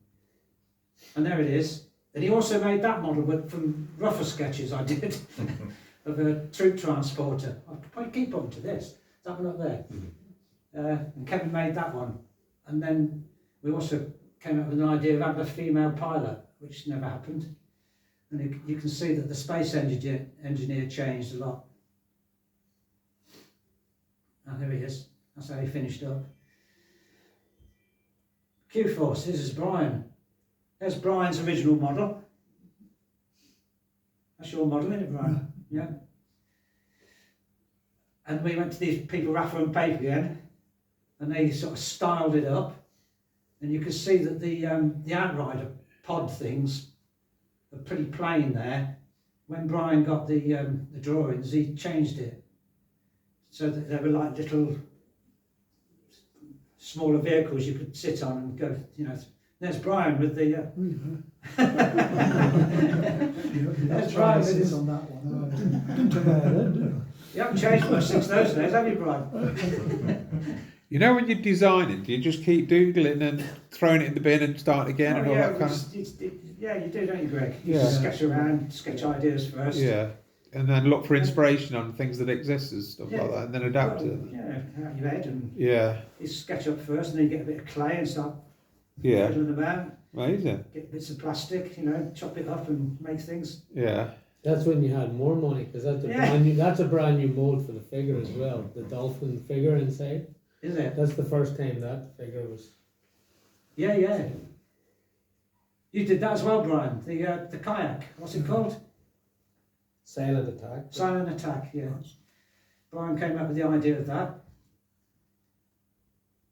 And there it is. And he also made that model from rougher sketches I did of a troop transporter. I'll probably keep on to this. That one up there. And Kevin made that one. And then we also came up with an idea of having a female pilot, which never happened. And you can see that the space engineer changed a lot. And here he is. That's how he finished up. Q-Force, this is Brian. There's Brian's original model. That's your model, isn't it, Brian? Yeah. And we went to these people, Rafa and Pape again, and they sort of styled it up. And you can see that the outrider pod things are pretty plain there. When Brian got the drawings, he changed it so that they were like little smaller vehicles you could sit on and go, you know. There's Brian with the. That's Brian with his. On that one. You haven't changed much since those days, have you, Brian? You know when you're designing, do you just keep doodling and throwing it in the bin and start again and all yeah, that kind of? Yeah, you do, don't you, Greg? You Yeah. just sketch around, sketch ideas first. Yeah, and then look for inspiration on things that exist and stuff like that, and then adapt to them. Yeah, out your head and Yeah, you sketch up first, and then you get a bit of clay and start yeah, fiddling about. amazing. Get bits of plastic, you know, chop it up and make things. Yeah, That's when you had more money, because that's a brand new mold for the figure as well. The dolphin figure inside. Is it? That's the first time that figure was. Yeah, yeah. You did that as well, Brian. The kayak. What's it called? Silent Attack. Silent Attack. Yeah. Brian came up with the idea of that.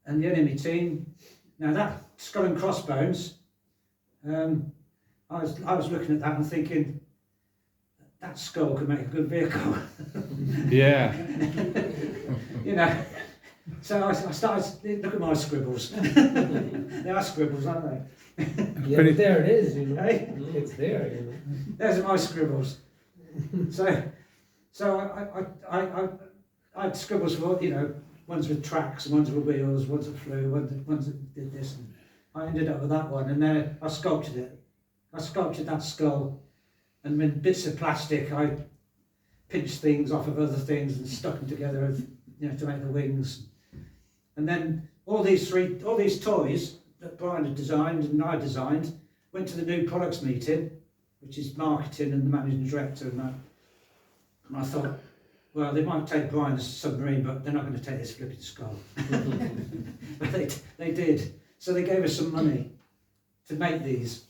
And the enemy team. Now that Skull and Crossbones. I was looking at that and thinking, that skull could make a good vehicle. yeah, You know. So I started, look at my scribbles. They are scribbles, aren't they? Yeah, Pretty- but there it is, you know. Hey? It's there, you know. There's my scribbles. So I had scribbles for, you know, ones with tracks, and ones with wheels, ones that flew, ones that did this. And I ended up with that one, and then I sculpted it. I sculpted that skull, and with bits of plastic, I pinched things off of other things and stuck them together, you know, to make the wings. And then all these toys that Brian had designed and I designed went to the new products meeting, which is marketing and the managing director and that. And I thought, well, they might take Brian's submarine, but they're not going to take this flipping skull. But they did. So they gave us some money to make these.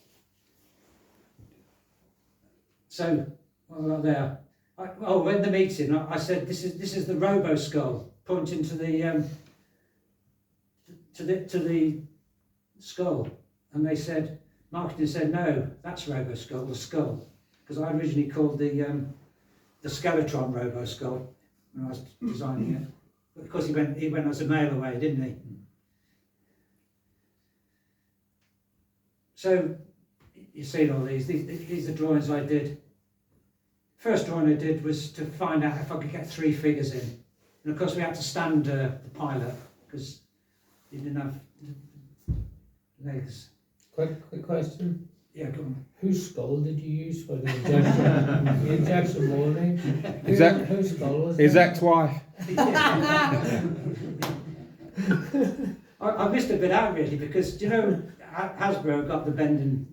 So, what have I got there? In the meeting, I said, this is the Robo Skull, pointing to the skull, and they said, marketing said, no, that's Robo Skull, the skull, because I originally called the Skeletron Robo Skull when I was designing it. But of course, he went as a mail away, didn't he? So you've seen all these. These are drawings I did. First drawing I did was to find out if I could get 3 figures in. And of course we had to stand the pilot because he didn't have legs. Quick question. Yeah, go on. Whose skull did you use for the injection? The injection molding? Whose skull was his that? ex-wife. I missed a bit out really because, you know, Hasbro got they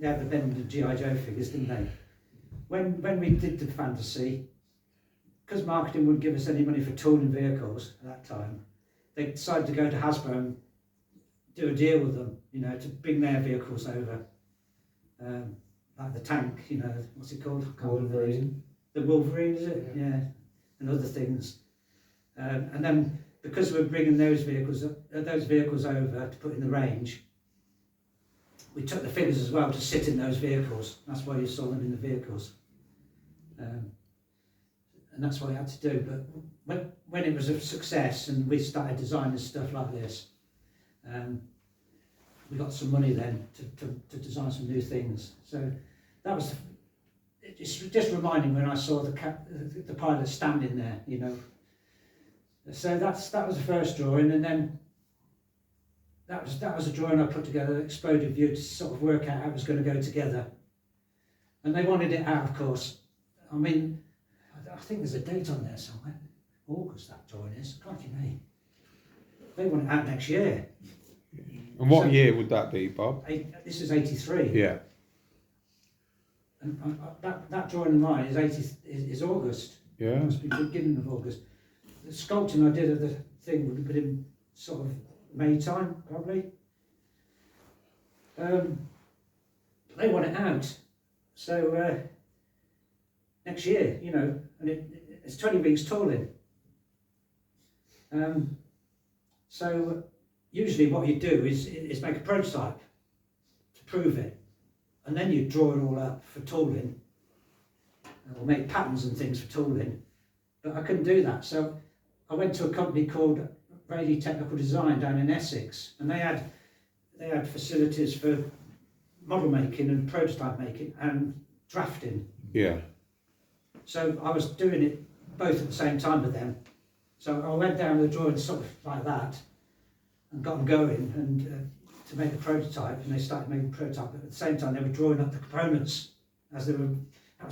had the Bending G.I. Joe figures, didn't they? When we did the fantasy, because marketing wouldn't give us any money for tooling vehicles at that time, they decided to go to Hasbro and do a deal with them, you know, to bring their vehicles over. Like the tank, you know, what's it called? Wolverine. The Wolverine, is it? Yeah. And other things. And then because we're bringing those vehicles over to put in the range, we took the figures as well to sit in those vehicles. That's why you saw them in the vehicles. And that's what we had to do. But when it was a success and we started designing stuff like this, we got some money then to design some new things. So that was just reminding when I saw the pilot standing there, you know. So that was the first drawing, and then that was a drawing I put together, exploded view, to sort of work out how it was going to go together. And they wanted it out, of course. I mean, I think there's a date on there somewhere. August that drawing is. Crikey me. They want it out next year. And what year would that be, Bob? This is 83. Yeah. And that drawing of mine is August. Yeah. It must be the beginning of August. The sculpting I did of the thing would have been sort of May time, probably. They want it out. So next year, you know, and it's 20 weeks tooling. So usually what you do is make a prototype to prove it, and then you draw it all up for tooling, or make patterns and things for tooling. But I couldn't do that, so I went to a company called Rayleigh Technical Design down in Essex, and they had facilities for model making and prototype making and drafting. Yeah. So I was doing it both at the same time with them. So I went down with the drawings sort of like that and got them going and to make a prototype, and they started making a prototype. But at the same time, they were drawing up the components as they were.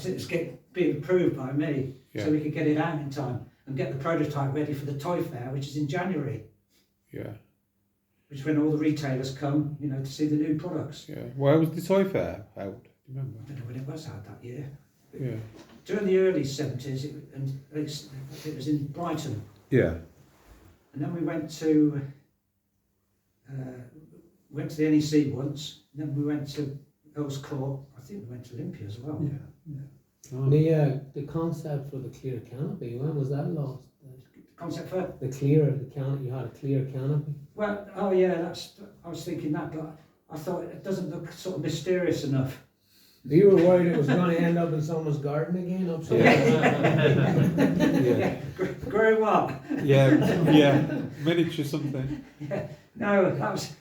It was being approved by me, Yeah. so we could get it out in time and get the prototype ready for the toy fair, which is in January, Yeah. which is when all the retailers come, you know, to see the new products. Yeah. Where was the toy fair held? Do you remember? I don't know when it was out that year. Yeah. During the early 70s, it was in Brighton. Yeah. And then we went to the NEC once, and then we went to Earl's Court. I think we went to Olympia as well. Oh. The concept for the clear canopy, when was that lost? Concept for, The clear, the canopy, you had a clear canopy. well, oh yeah, I was thinking that, but I thought it doesn't look sort of mysterious enough. You were worried it was going to end up in someone's garden again, upside down. Yeah. Grow what? Yeah. Yeah. Miniature something. No, that was,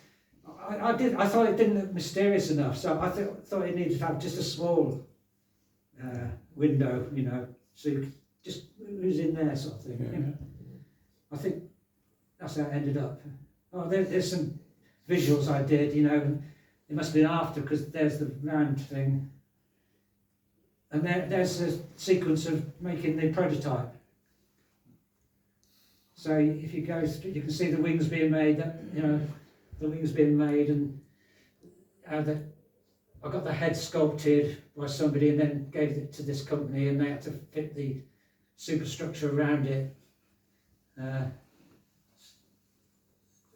I thought it didn't look mysterious enough, so I thought it needed to have just a small window, you know, so you could just who's in there sort of thing. Yeah. You know? I think that's how it ended up. Oh, there's some visuals I did, you know, and it must have been after, because there's the round thing. And there's a sequence of making the prototype. So if you go, you can see the wings being made, you know, the wings being made, and I got the head sculpted by somebody and then gave it to this company, and they had to fit the superstructure around it.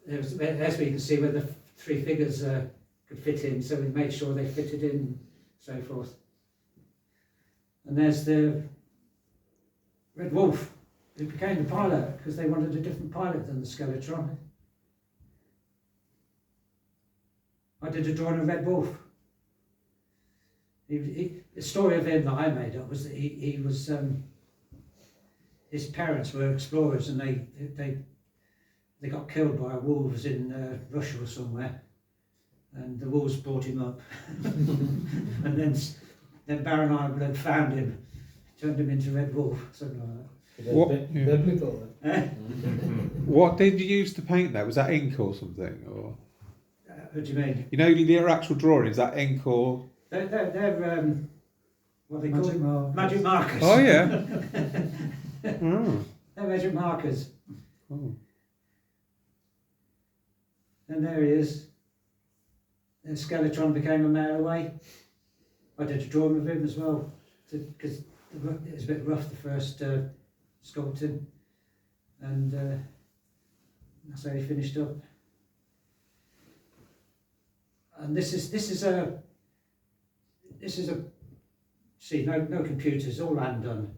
That's where you can see where the three figures could fit in, so we made sure they fitted in and so forth. And there's the Red Wolf, who became the pilot because they wanted a different pilot than the Skeletron. I did a drawing of Red Wolf. The story of him that I made up was that he was his parents were explorers, and they got killed by wolves in Russia or somewhere, and the wolves brought him up, and then Baron Ireland found him, turned him into Red Wolf, something like that. What- Biblical. What did you use to paint that? Was that ink or something? Or What do you mean? you know, your actual drawing, is that ink or? They're what are they called? Magic Magic markers. markers. Oh yeah. Oh. They're magic markers. Oh. And there he is. The Skeletron became a mile away. I did a drawing of him as well, because it was a bit rough, the first sculpting, and that's how he finished up. And this is a see, no computers, all hand done.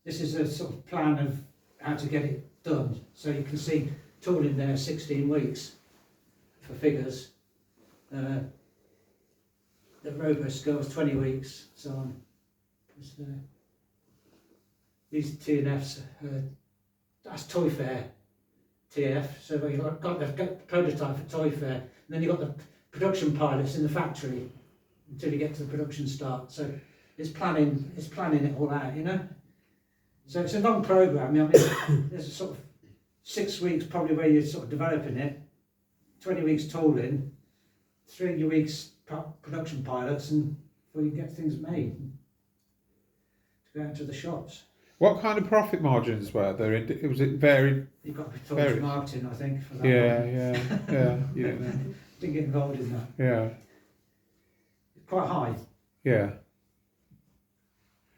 This is a sort of plan of how to get it done. So you can see tooling there, 16 weeks for figures. The robust girls 20 weeks, so on. These TNFs, that's Toy Fair TF. So you've got the prototype for Toy Fair, and then you've got the production pilots in the factory until you get to the production start. So it's planning it all out, you know. So it's a long program. I mean, there's a sort of 6 weeks probably where you're sort of developing it, 20 weeks tooling, 3 weeks production pilots, and before you get things made to go out to the shops. What kind of profit margins were there? Was it varied? You've got to be Very. told marketing, I think, for that. Yeah, one. yeah. You don't know. Didn't get involved in that. Yeah, Quite high. yeah.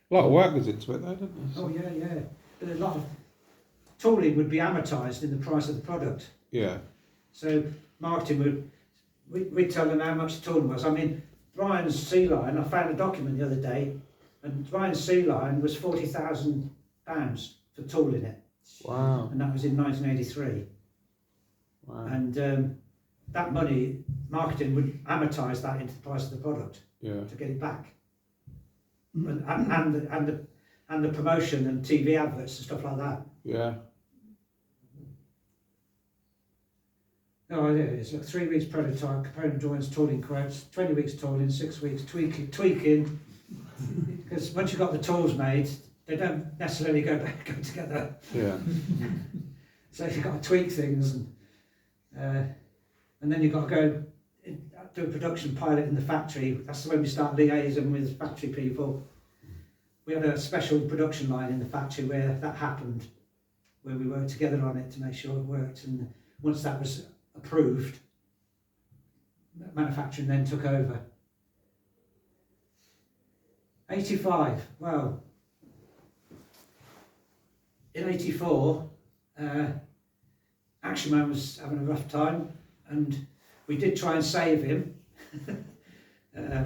A lot of work goes into it, though, doesn't there? Oh yeah. But a lot of tooling would be amortised in the price of the product. Yeah, So marketing we'd tell them how much the tooling was. I mean, Ryan's sea line, I found a document the other day, and Ryan's sea line was £40,000 for tooling it, Wow. and that was in 1983. Wow. And that money, marketing would amortise that into the price of the product Yeah. to get it back, and the promotion and TV adverts and stuff like that. Yeah. No, it is. Look, 3 weeks prototype, component drawings, tooling quotes, 20 weeks tooling, 6 weeks tweaking. Because once you've got the tools made, they don't necessarily go together. Yeah. So you've got to tweak things, and then you've got to go do a production pilot in the factory. That's when we start liaising with factory people. We had a special production line in the factory where that happened, where we worked together on it to make sure it worked. And once that was approved, manufacturing then took over. 85, well, in 84, Action Man was having a rough time, and we did try and save him.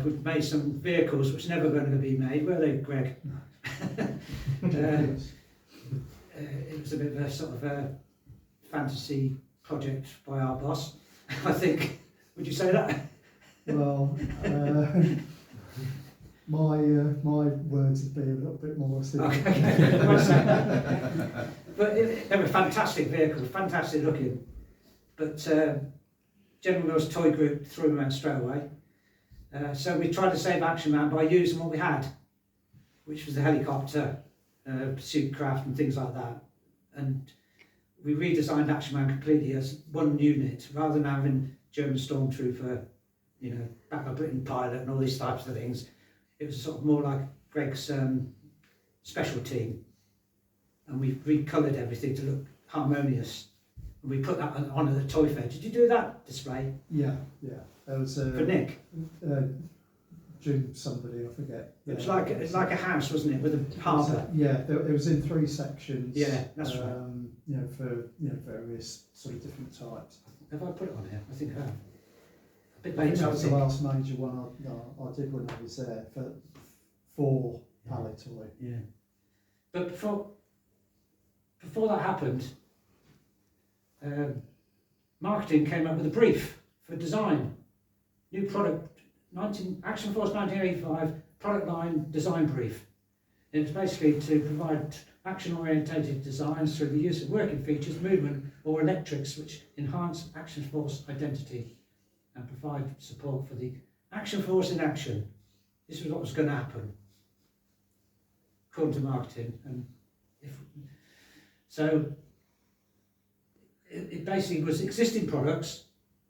We've made some vehicles which never going to be made, were they, Greg? It was a bit of a sort of a fantasy project by our boss, I think. Would you say that? Well, my words would be a little bit more simple. Okay. But they were fantastic vehicles, fantastic looking. But General Mills Toy Group threw them out straight away. So we tried to save Action Man by using what we had, which was the helicopter, pursuit craft and things like that. And we redesigned Action Man completely as one unit, rather than having German Stormtrooper, you know, Back by Britain pilot and all these types of things. It was sort of more like Greg's special team. And we recoloured everything to look harmonious. And we put that on at the toy fair. Did you do that display? Yeah. There was For Nick? Jim somebody, I forget. It's like a house, wasn't it, with a harbour? Yeah, it was in 3 sections. Yeah, that's right. You know, for various sort of different types. Have I put it on here? I think I have. A bit I think later, that was the last major one I did when I was there for Palitoy. Yeah. But before that happened, marketing came up with a brief for design. New product, Action Force 1985 product line design brief. And it's basically to provide action-orientated designs through the use of working features, movement or electrics which enhance Action Force identity and provide support for the Action Force in action. This was what was going to happen, according to marketing. And so it basically was existing products,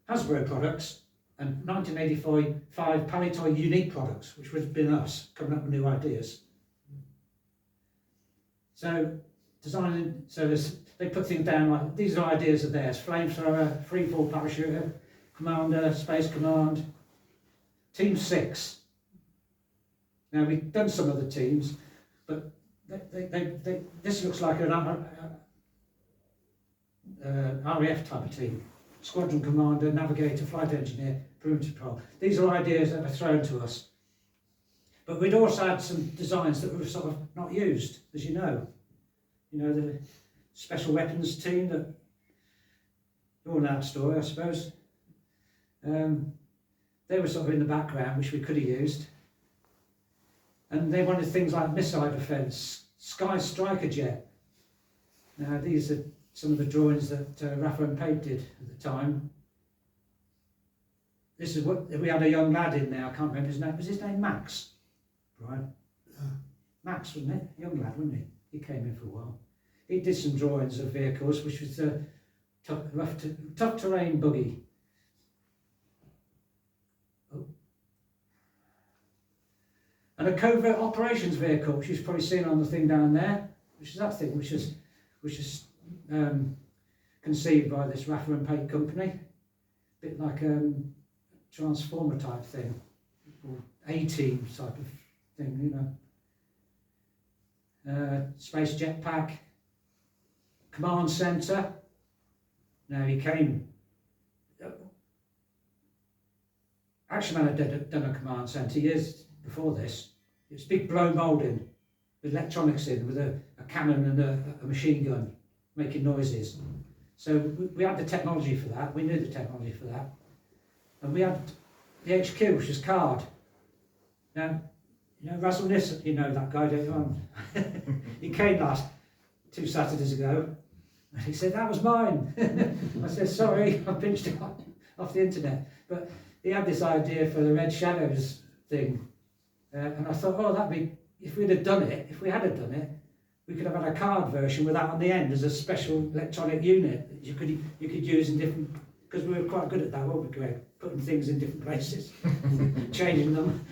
Hasbro products, and 1985 Palitoy unique products, which would have been us coming up with new ideas. So designing, they put things down like these are ideas of theirs: flamethrower, freefall parachuter, commander, space command, team 6. Now we've done some other teams, but this looks like an RAF type of team: squadron commander, navigator, flight engineer, perimeter patrol. These are ideas that were thrown to us. But we'd also had some designs that were sort of not used, as you know. You know, the special weapons team that, you all know that story, I suppose. They were sort of in the background, which we could have used. And they wanted things like missile defence, Sky Striker jet. Now, these are some of the drawings that Rafa and Pape did at the time. This is what, we had a young lad in there, I can't remember his name. Was his name Max? Brian? Max, wasn't it? Young lad, wasn't he? He came in for a while. He did some drawings of vehicles, which was a tough terrain buggy. Oh. And a covert operations vehicle, which you've probably seen on the thing down there, which is that thing, which is conceived by this Rafa and Pape company. A bit like a transformer type thing, or A-team type of thing, you know. Space jetpack, command centre. Now he came Action Man had done a command centre years before this. It was big blow moulding with electronics in, with a cannon and a machine gun making noises. So we had the technology for that. We knew the technology for that, and we had the HQ, which was card. Now, you know Razzle Niss, you know that guy, don't you? He came last 2 Saturdays ago, and he said, that was mine. I said, sorry, I pinched it off the internet. But he had this idea for the Red Shadows thing, and I thought, oh, that'd be, if we had done it, we could have had a card version with that on the end as a special electronic unit that you could use in different, because we were quite good at that, weren't we, Greg? Putting things in different places, changing them.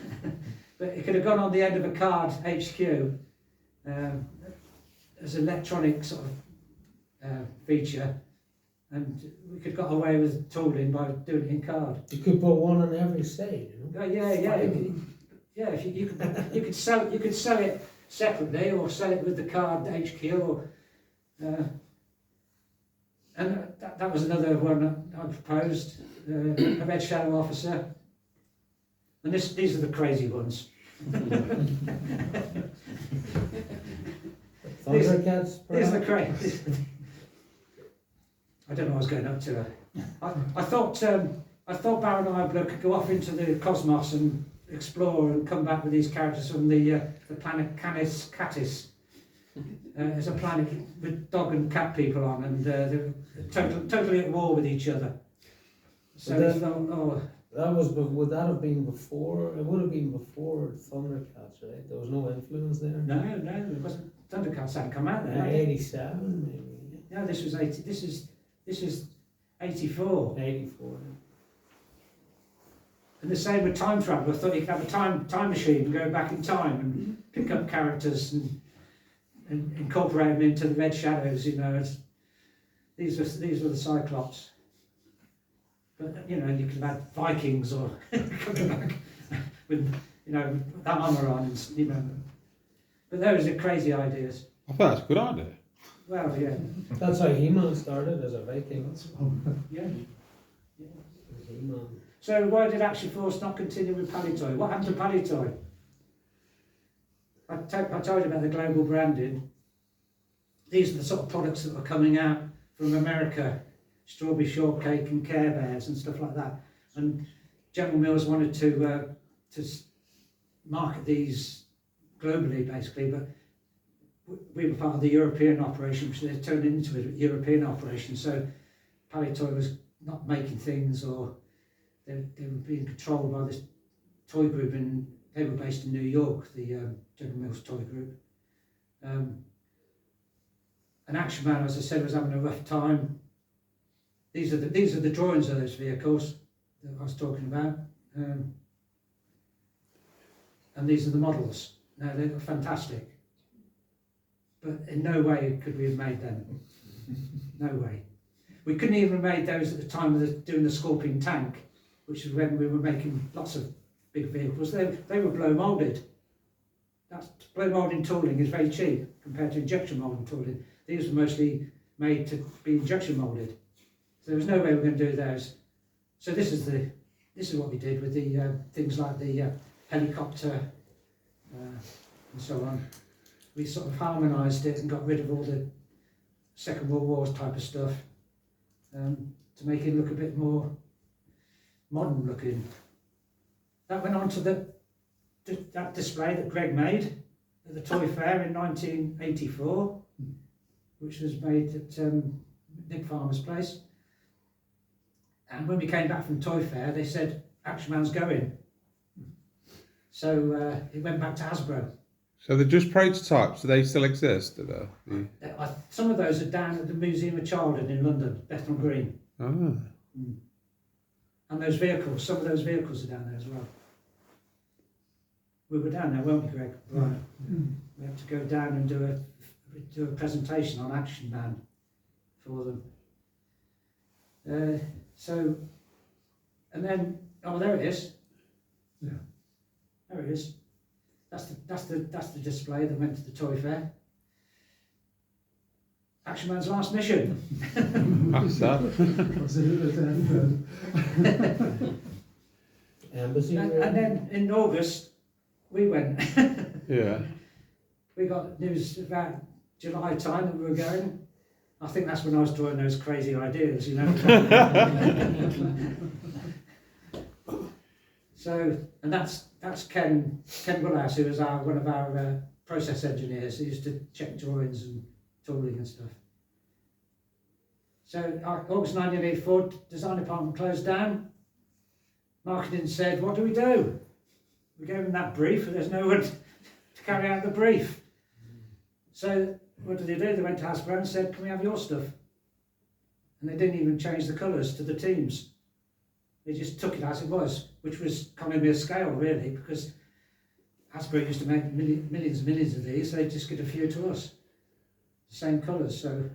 But it could have gone on the end of a card HQ as an electronic sort of feature, and we could have got away with tooling by doing it in card. You could put one on every side, you know. Yeah. If you could sell it separately or sell it with the card HQ, or and that was another one I proposed. A Red Shadow officer. And these are the crazy ones. Thundercats, These are the perhaps? crazy. I don't know what I was going up to. I thought Baron Ibler could go off into the cosmos and explore and come back with these characters from the planet Canis Catis. It's a planet with dog and cat people on, and they're totally at war with each other. So would that have been before? It would have been before Thundercats, right? There was no influence there. No, it wasn't. Thundercats hadn't come out then. 87 maybe. No, this was 80. This is 84. 84. And the same with time travel. I thought you could have a time machine and go back in time and pick up characters and incorporate them into the Red Shadows. You know, these were the Cyclops. But you know, you could have had Vikings or coming back with that armour on, and you know. But those are crazy ideas. I thought that's a good idea. Well, yeah, That's how He-Man started, as a Viking. yeah. He-Man. So why did Action Force not continue with Palitoy? What happened to Palitoy? I told you about the global branding. These are the sort of products that were coming out from America. Strawberry shortcake and Care Bears and stuff like that. And General Mills wanted to market these globally, basically, but we were part of the European operation, which they turned into a European operation. So Palitoy was not making things, or they were being controlled by this toy group, and they were based in New York, the General Mills toy group. And Action Man, as I said, was having a rough time. These are the drawings of those vehicles that I was talking about, and these are the models. Now they look fantastic, but in no way could we have made them. No way. We couldn't even have made those at the time of doing the Scorpion tank, which is when we were making lots of big vehicles. They were blow moulded. That blow moulding tooling is very cheap compared to injection moulding tooling. These were mostly made to be injection moulded. So there was no way we were going to do those. So this is what we did with the things like the helicopter and so on. We sort of harmonised it and got rid of all the Second World War type of stuff to make it look a bit more modern looking. That went on to that display that Greg made at the Toy Fair in 1984, which was made at Nick Farmer's place. And when we came back from Toy Fair, they said, Action Man's going. So it went back to Hasbro. So they're just prototypes. Do they still exist? Some of those are down at the Museum of Childhood in London, Bethnal Green. Ah. And those vehicles, some of those vehicles are down there as well. We were down there, weren't we, Greg? Right. We had to go down and do a presentation on Action Man for them. And then, oh, there it is. Yeah. There it is. That's the display that went to the Toy Fair. Action Man's last mission. That's that. Was it at the end? embassy. And then in August, we went. Yeah. We got news about July time that we were going. I think that's when I was drawing those crazy ideas, you know. So, and that's Ken Woodhouse, who was one of our process engineers. He used to check drawings and tooling and stuff. So, August 1984, design department closed down. Marketing said, "What do we do?" We gave them that brief, and there's no one to carry out the brief. So what did they do? They went to Hasbro and said, "Can we have your stuff?" And they didn't even change the colours to the teams. They just took it as it was, which was economy of scale really, because Hasbro used to make millions and millions of these, so they just get a few to us. Same colours, so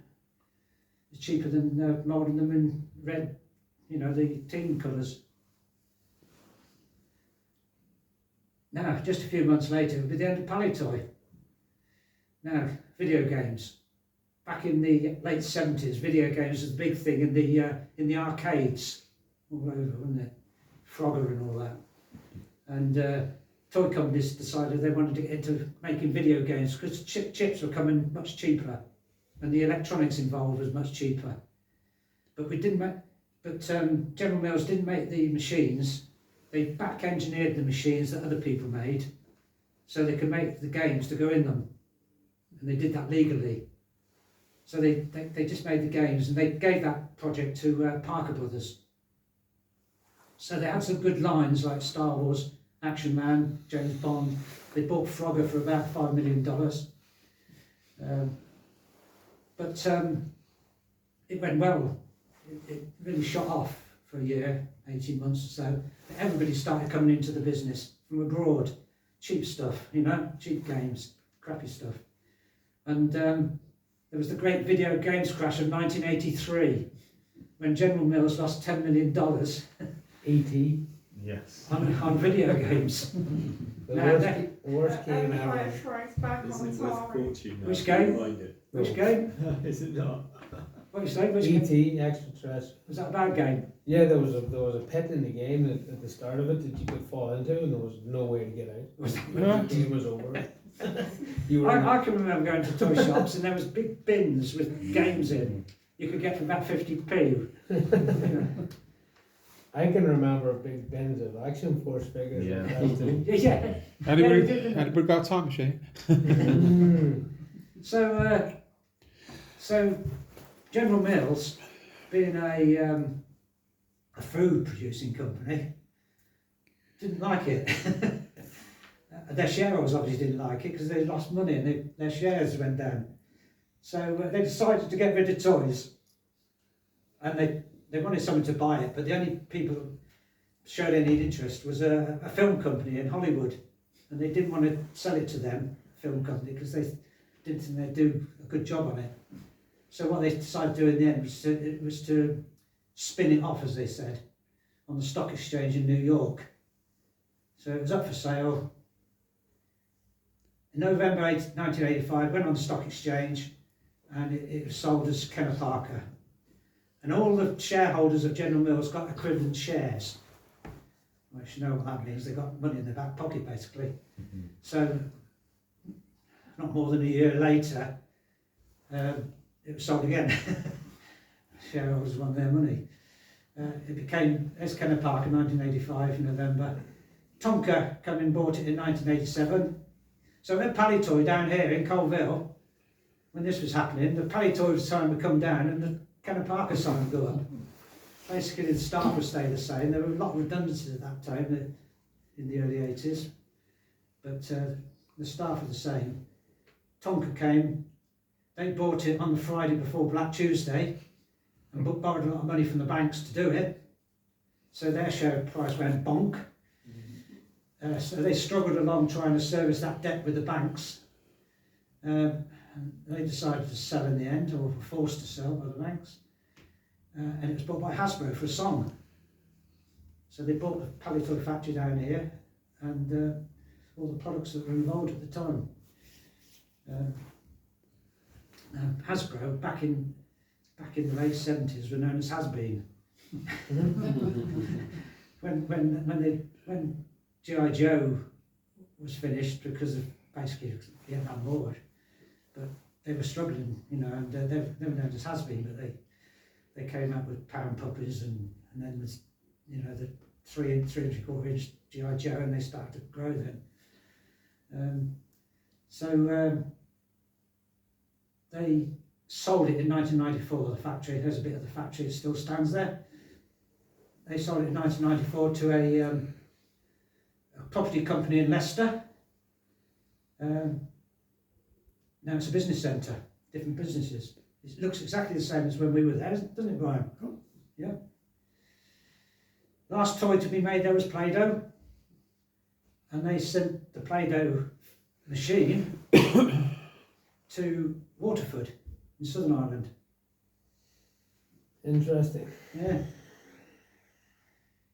it's cheaper than moulding them in red, you know, the team colours. Now, just a few months later, it would be the end of Palitoy. Now, video games. Back in the late 70s, video games was the big thing in the arcades all over, wasn't it? Frogger and all that. And toy companies decided they wanted to get into making video games because chips were coming much cheaper, and the electronics involved was much cheaper. But General Mills didn't make the machines. They back-engineered the machines that other people made, so they could make the games to go in them. And they did that legally. So they just made the games, and they gave that project to Parker Brothers. So they had some good lines like Star Wars, Action Man, James Bond. They bought Frogger for about $5 million. But it went well. It really shot off for a year, 18 months or so. Everybody started coming into the business from abroad. Cheap stuff, you know, cheap games, crappy stuff. And there was the great video games crash of 1983 when General Mills lost $10 million E.T. Yes. on video games. The Now, worst game Empire ever. Strikes Back Isn't on it worth a Atari. fortune now? Which game? Mind it. Which game? Is it not? What you say? Which game? E.T. Extraterrestrial. Was that a bad game? Yeah, there was a pit in the game at the start of it that you could fall into, and there was no way to get out. Was When the game was over. You were I can remember going to toy shops and there was big bins with games in. You could get for about 50p. I can remember big bins of Action Force figures. Yeah. Like that too. Yeah. Anybody got a time machine? Mm. So General Mills, being a food producing company, didn't like it. Their shareholders obviously didn't like it because they lost money and their shares went down. So they decided to get rid of toys, and they wanted someone to buy it, but the only people who showed any interest was a film company in Hollywood, and they didn't want to sell it to them, film company, because they didn't think they'd do a good job on it. So what they decided to do in the end was to spin it off, as they said, on the stock exchange in New York. So it was up for sale. In November 1985, went on the stock exchange, and it was sold as Kenner Parker. And all the shareholders of General Mills got equivalent shares. Which you know what that means, they got money in their back pocket basically. So, not more than a year later, it was sold again. Shareholders won their money. It became as Kenner Parker in 1985 in November. Tonka came and bought it in 1987. So at Palitoy down here in Coalville, when this was happening, the Palitoy sign would come down and the Kenner Parker sign would go up. Basically the staff would stay the same. There were a lot of redundancies at that time in the early 80s, but the staff were the same. Tonka came, they bought it on the Friday before Black Tuesday and borrowed a lot of money from the banks to do it, so their share price went bonk. So they struggled along trying to service that debt with the banks. They decided to sell in the end, or were forced to sell by the banks. And it was bought by Hasbro for a song. So they bought the Palitoy factory down here, and all the products that were involved at the time. Hasbro, back in the late 70s, were known as Has-Been. when when G.I. Joe was finished, because of basically Vietnam War, but they were struggling, you know, and they were known as has-been, but they came out with Pound Puppies and then there's, you know, the 3 and 3¾ inch G.I. Joe, and they started to grow then. They sold it in 1994, the factory. There's a bit of the factory that still stands there. They sold it in 1994 to a property company in Leicester. Now it's a business centre, different businesses. It looks exactly the same as when we were there, doesn't it, Brian? Yeah. Last toy to be made there was Play-Doh, and they sent the Play-Doh machine to Waterford in Southern Ireland. Interesting. Yeah.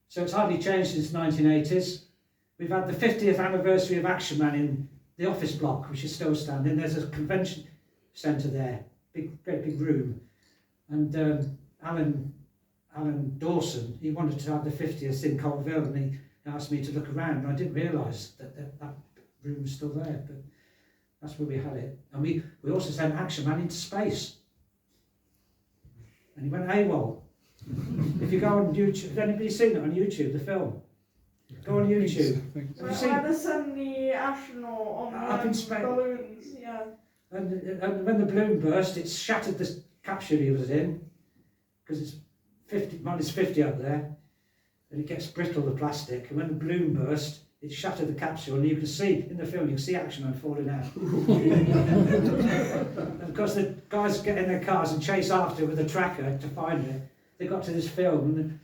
So it's hardly changed since 1980s. We've had the 50th anniversary of Action Man in the office block, which is still standing. There's a convention centre there, great big room, and Alan Dawson, he wanted to have the 50th in Coalville, and he asked me to look around, and I didn't realise that room was still there, but that's where we had it. And we also sent Action Man into space, and he went AWOL. If you go on YouTube, has anybody seen it on YouTube, the film? Go on YouTube. Where they send the astronaut Up in on space. balloons, yeah. And when the balloon burst, it shattered the capsule he was in, because it's -50 up there, and it gets brittle, the plastic. And when the balloon burst, it shattered the capsule, and you can see in the film, you can see Action Man falling out. And of course, the guys get in their cars and chase after with a tracker to find it. They got to this film, and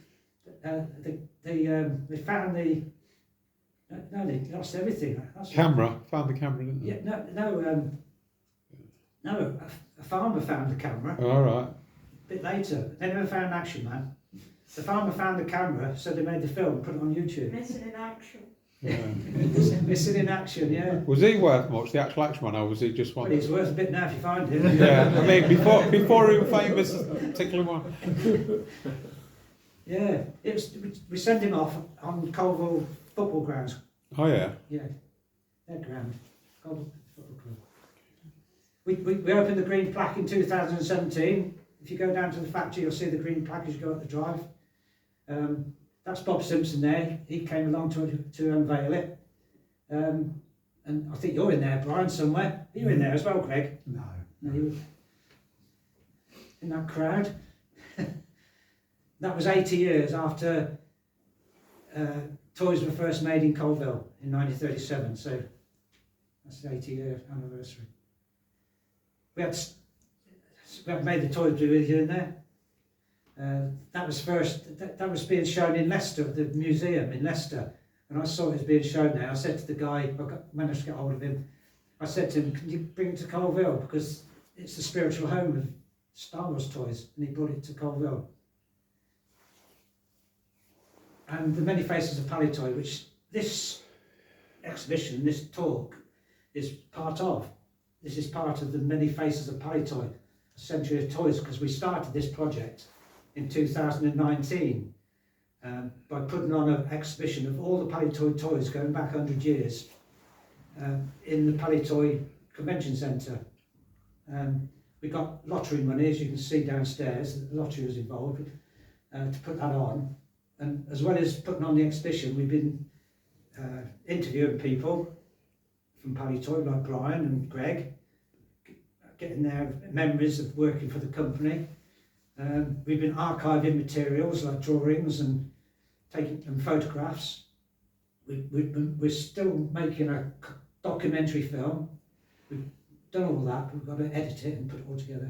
they found the. No, they lost everything. Camera, found the camera, didn't they? Yeah, no, a farmer found the camera. All right. A bit later. They never found Action Man. The farmer found the camera, so they made the film and put it on YouTube. Missing in action. Yeah. Missing in action, yeah. Was he worth much, the actual Action Man, or was he just one? Well, he's worth a bit now if you find him. Yeah, I mean, before he was famous, particular one. Yeah, we sent him off on Coalville football grounds. Oh yeah. Yeah, their ground. Coalville Football Club. We opened the green plaque in 2017. If you go down to the factory, you'll see the green plaque as you go up the drive. That's Bob Simpson there. He came along to unveil it. And I think you're in there, Brian, somewhere. Are you in there as well, Greg? No. No, you were in that crowd. That was 80 years after toys were first made in Coalville in 1937. So that's the 80-year anniversary. We had made the toys with you in there. That was being shown in Leicester, the museum in Leicester, and I saw it was being shown there. I said to the guy, managed to get hold of him. I said to him, "Can you bring it to Coalville, because it's the spiritual home of Star Wars toys?" And he brought it to Coalville. And the Many Faces of Palitoy, which this exhibition, this talk, is part of. This is part of the Many Faces of Palitoy, a century of toys, because we started this project in 2019 by putting on an exhibition of all the Palitoy toys going back 100 years in the Palitoy Convention Centre. We got lottery money, as you can see downstairs. The lottery was involved to put that on, and as well as putting on the exhibition, we've been interviewing people from Palitoy like Brian and Greg, getting their memories of working for the company. We've been archiving materials like drawings and taking photographs. We're still making a documentary film. We've done all that, we've got to edit it and put it all together.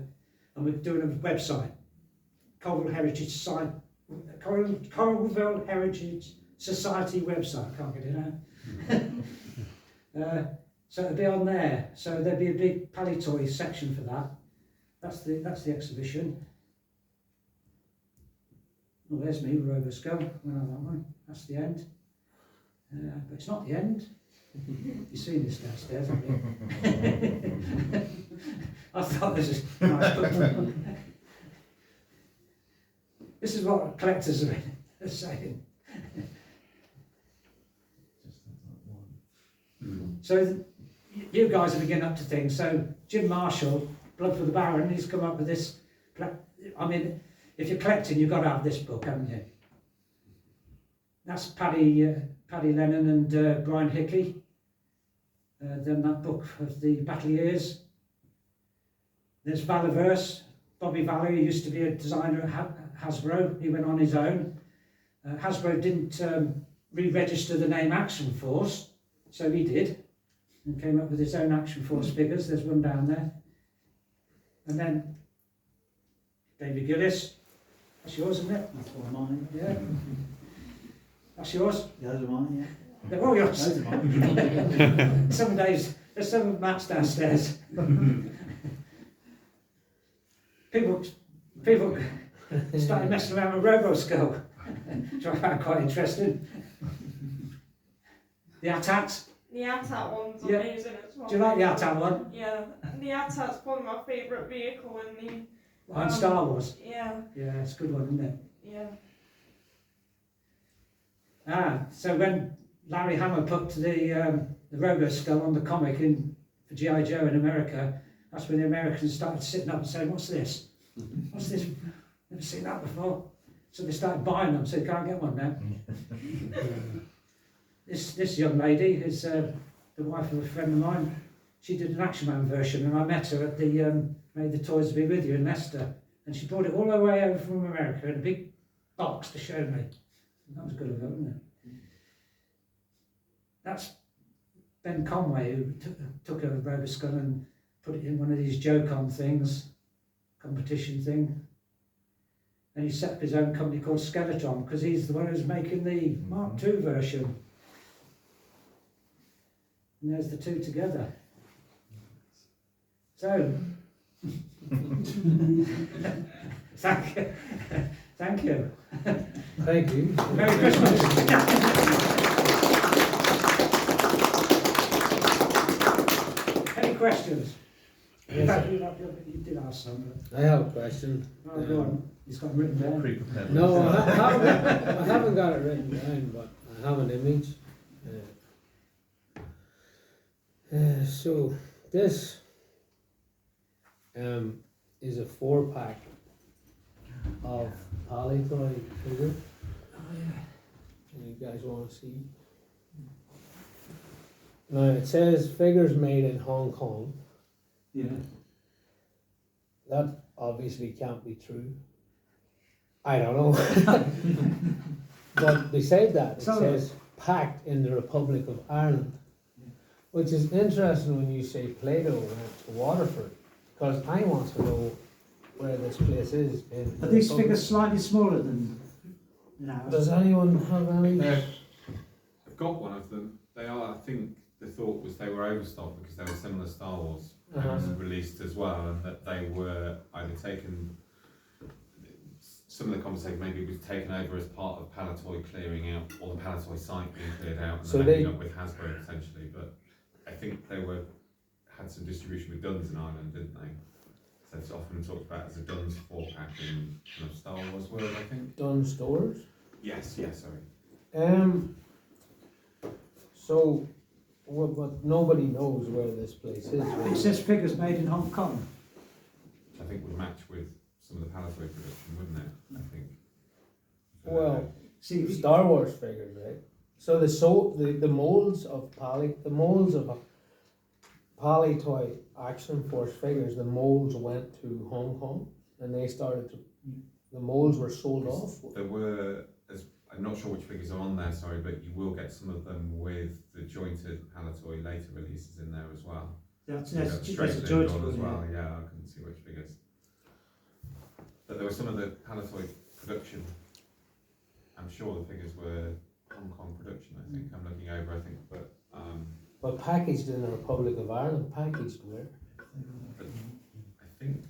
And we're doing a website, Coalville Heritage Society, Coalville Heritage Society website. I can't get it out. So it'll be on there. So there'll be a big Palitoy section for that. That's the exhibition. Well, there's me, Rover Skull. Went on that one. That's the end. But it's not the end. You've seen this downstairs, haven't you? I thought this was nice. This is what collectors are saying. So you guys have been getting up to things. So Jim Marshall, Blood for the Baron, he's come up with this. I mean, if you're collecting, you've got to have this book, haven't you? That's Paddy Lennon and Brian Hickey. Done that book of the battle years. There's Valaverse. Bobby Valler, who used to be a designer at Hasbro. He went on his own. Hasbro didn't re-register the name Action Force, so he did, and came up with his own Action Force figures. There's one down there. And then David Gillis. That's yours, isn't it? That's one of mine. Yeah. That's yours. Those are mine, yeah. They're all yours. Those are mine. Some days, there's some of Matt's downstairs. People started messing around with Robo-Skull, which I found quite interesting. The AT-ATs. The AT-AT one's Yeah. amazing as well. Do you like the AT-AT one? Yeah, the AT-AT's probably my favourite vehicle in On Star Wars. yeah, Yeah, it's a good one, isn't it? yeah. So when Larry Hama put the Robo-Skull on the comic for G.I. Joe in America, that's when the Americans started sitting up and saying, what's this? What's this? Never seen that before. So they started buying them, so they can't get one now. This young lady is the wife of a friend of mine. She did an Action Man version, and I met her at the May the Toys Be With You in Leicester, and she brought it all the way over from America in a big box to show me. That was good of her, wasn't it? That's Ben Conway who took a Robo-Skull and put it in one of these Joe-Con things, competition thing. And he set up his own company called Skeleton, because he's the one who's making the Mark II version. And there's the two together. So, thank you. Thank you. Thank you. Merry Christmas. Any questions? Yes. You did ask some, but I have a question. oh, go on. He's got it written down. Pre-prepared. No, I haven't got it written down, but I have an image. So this is a 4-pack of Palitoy figure. Oh yeah. And you guys want to see? Now it says figures made in Hong Kong. Yeah. That obviously can't be true. I don't know. But beside that, it So- says packed in the Republic of Ireland. Which is interesting when you say Plato went to Waterford, because I want to know where this place is. Are these figures slightly smaller than ours? Does anyone have any? I've got one of them. They are, I think, the thought was they were overstocked because they were similar Star Wars released as well, and that they were either taken. Some of the conversation maybe was taken over as part of Palitoy clearing out, or the Palitoy site being cleared out, and So then they- ending up with Hasbro potentially. But I think they had some distribution with Duns in Ireland, didn't they? So it's often talked about as a Duns 4-pack in kind of Star Wars world, I think. Done stores? Yes, sorry. So, but nobody knows where this place is. It says figures made in Hong Kong. Which I think would match with some of the Palitoy production, wouldn't it? I think. Well, See, Star Wars figures, right? So the molds of Palitoy Action Force figures, the molds went to Hong Kong, and they started to. The molds were sold off. There were, I'm not sure which figures are on there, sorry, but you will get some of them with the jointed Palitoy later releases in there as well. that's You got a straight joint on as one, well, yeah, I couldn't see which figures. But there were some of the Palitoy production. I'm sure the figures were Hong Kong production, I think. I'm looking over, I think, but But packaged in the Republic of Ireland, packaged where? I think,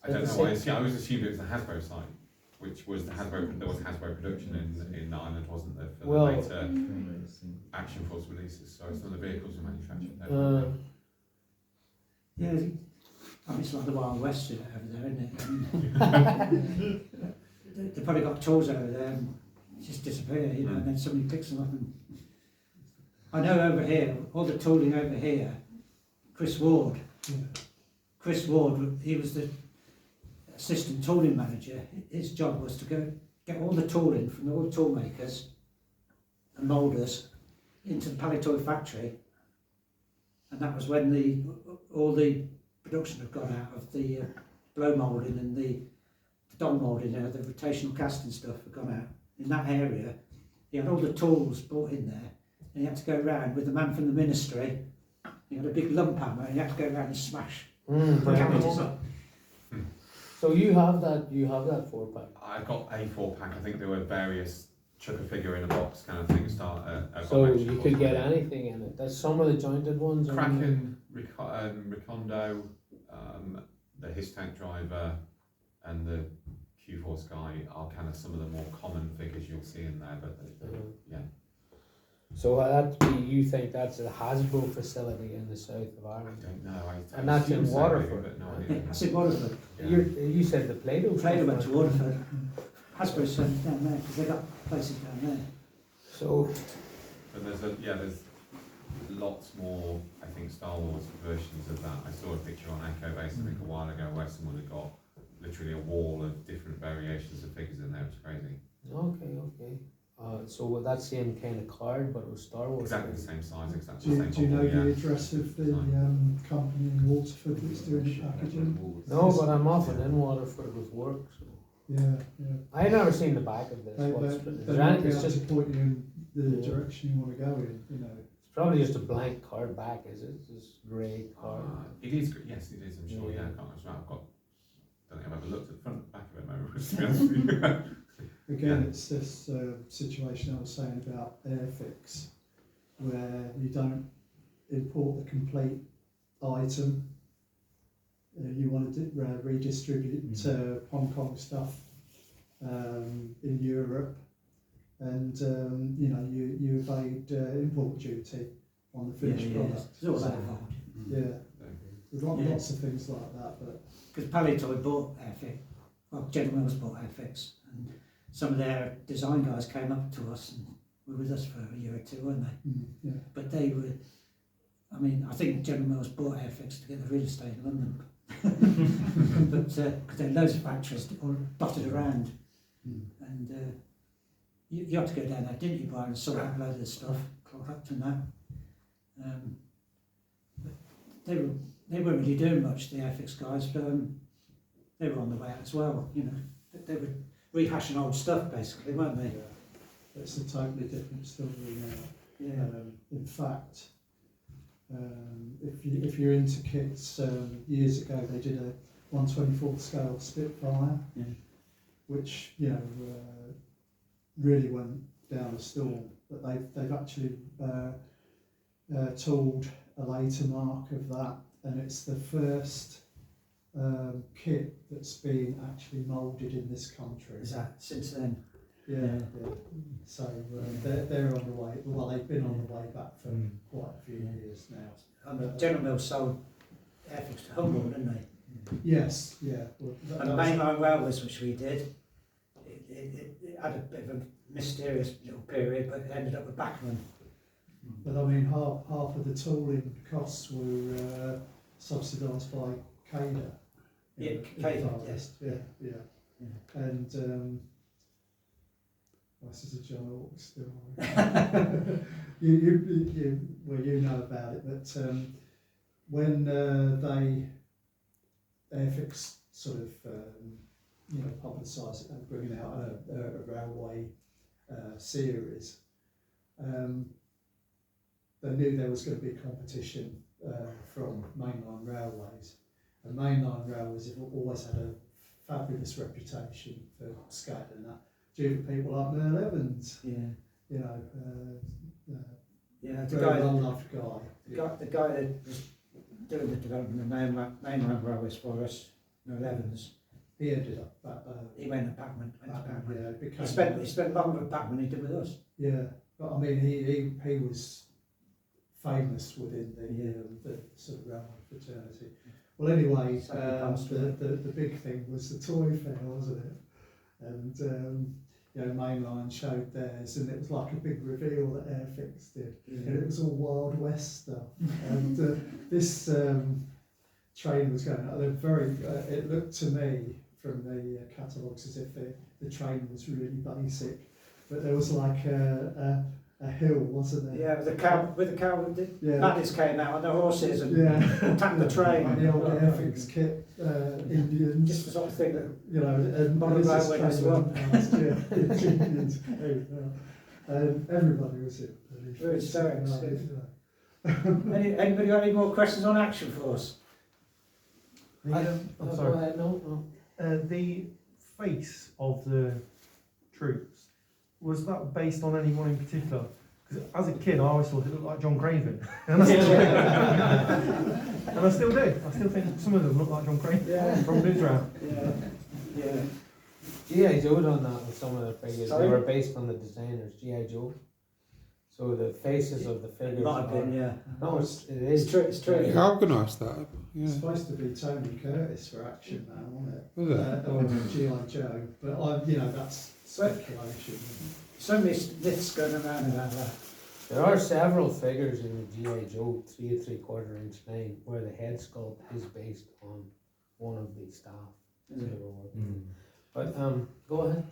I don't know, I always assumed it was the Hasbro site, which was the Hasbro, there was Hasbro production in Ireland, wasn't there, for Well- the later Action Force releases, so some of the vehicles were manufactured there. yeah. I mean, it's like the Wild West over there, isn't it? They've probably got toys over there and just disappear, you know, and then somebody picks them up and. I know over here, all the tooling over here, Chris Ward, he was the assistant tooling manager. His job was to go get all the tooling from all the tool makers and moulders into the Palitoy factory, and that was when all the production had gone out of the blow moulding and the dome moulding, the rotational casting stuff had gone out. In that area, he had all the tools brought in there, and he had to go around with the man from the ministry. He had a big lump hammer, and he had to go around and smash cabbages up. So you have that 4-pack. I've got a 4-pack. I think there were various chuck a figure in a box kind of thing. So you could get anything in it. That's some of the jointed ones. Kraken, Recondo, the his tank driver, and the Q4 Sky are kind of some of the more common figures you'll see in there. But yeah. So you think that's a Hasbro facility in the south of I Ireland? don't know. And that's in assume so, Waterford. but no Yeah, idea. that's in Waterford. Yeah. You said the Play-Doh. Play went to Waterford. Hasbro sent down there because they got places down there. So But there's lots more, I think, Star Wars versions of that. I saw a picture on Echo Base, I think, a while ago where someone had got literally a wall of different variations of figures in there. It's crazy. okay. So that same kind of card, but it was Star Wars. Exactly the same size, exactly Do the you, same do you know model, the address of the company in Waterford that's doing the packaging? No, but I'm often in Waterford with work. So Yeah. I never seen the back of this. They might be able to point you in the direction you want to go in, you know. It's probably just a blank card back, is it? Just grey card. It is, yes, it is, I'm sure, Yeah. yeah. I can't imagine. Don't think I've ever looked at the front and back of it, maybe, to be honest with you. Again, it's this situation I was saying about Airfix, where you don't import the complete item. You want to redistribute Hong Kong stuff in Europe, and you evade import duty on the finished product. It's all that involved. Yeah, there's lots of things like that, but Because Palitoy bought Airfix, well, General Mills bought Airfix, and some of their design guys came up to us and were with us for a year or two, weren't they? yeah. But they were, I think General Mills bought Airfix to get the real estate in London. But because there are loads of factories all dotted around, and you had to go down there, didn't you, Brian, and sort out a load of the stuff, product and that. But they weren't really doing much, the Airfix guys, but they were on the way out as well, you know. They were rehashing old stuff basically, weren't they? Yeah. It's a totally different story now. Yeah. In fact, if you're into kits, years ago they did a 1/24 scale Spitfire, which really went down a storm. But they've actually tooled a later mark of that, and it's the first kit that's been actually moulded in this country. Is that since then? Yeah. So they're on the way. Well, they've been on the way back for quite a few years now. General Mills sold Airfix to Humboldt, didn't they? Yes, yeah. Well, And the mainline railways, which we did, it had a bit of a mysterious little period, but it ended up with Bachmann. But I mean, half of the tooling costs were subsidised by CADA. Yeah, CADA, yes. Yeah. And this is a John Hawke story. you know about it, but when Airfix sort of publicised it and bringing out a railway series, they knew there was going to be competition from mainline railways, and mainline railways have always had a fabulous reputation for scaling that. Due to people like Merle Evans, Yeah. The very guy, well-loved guy. the guy that was doing the development of mainline railways for us, Merle Evans, He ended up he went to Bachmann. became, He spent longer with Bachmann than he did with us. yeah, but I mean he was famous within the sort of railway fraternity. Well, anyway, the big thing was the toy fair, wasn't it? And Mainline showed theirs, and it was like a big reveal that Airfix did, and it was all Wild West stuff. And this train was going. They're very. It looked to me from the catalogues as if the train was really basic, but there was like a hill, wasn't there? Yeah, with the cow, Yeah. Laddies came out on their horses and attacked the Like train. the old Airfix kit, Indians. Just the sort of thing that And Modern this railway train as went well. past, Indians came out. And everybody was in. Very stoic. Yeah. Anybody got any more questions on Action Force? I'm sorry. No. The face of the troops, was that based on anyone in particular? Because as a kid, I always thought it looked like John Craven. And I still do. I still think some of them look like John Craven from Newsround. Yeah. G.I. Joe done that with some of the figures. Sorry? They were based on the designers, G.I. Joe. So the faces of the figures. Might have been, yeah. No, it is. It's true. It's true. You organised that, yeah. It's supposed to be Tony Curtis for Action Man, wasn't it? Was it? Or G.I. Joe, but that's speculation. So many myths going around about that. There are several figures in the G.I. Joe 3 3/4 inch line where the head sculpt is based on one of the staff. But go ahead.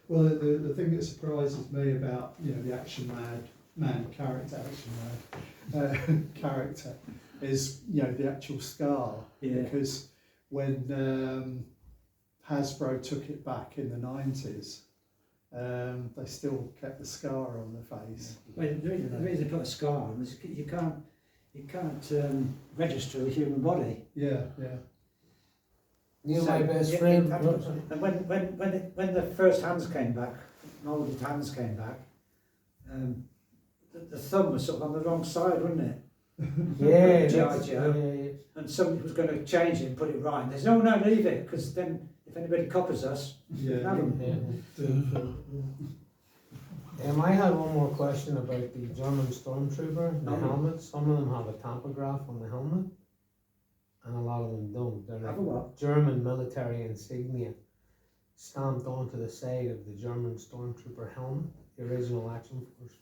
Well, the thing that surprises me about the Action Man character, character, is the actual scar. Yeah. Because when Hasbro took it back in the 90s, they still kept the scar on the face. Well, the reason they put a scar on is you can't register a human body. Yeah. My best friend. And when the first hands came back, moulded hands came back, the thumb was sort of on the wrong side, wasn't it? Yeah, G.I. Joe. And somebody was going to change it and put it right. There's no, leave it, because then if anybody copies us, Yeah. have them. I had one more question about the German stormtrooper, the helmet. Some of them have a tampograph on the helmet, and a lot of them don't. They're Have a what? German military insignia stamped onto the side of the German stormtrooper helmet, the original Action Force.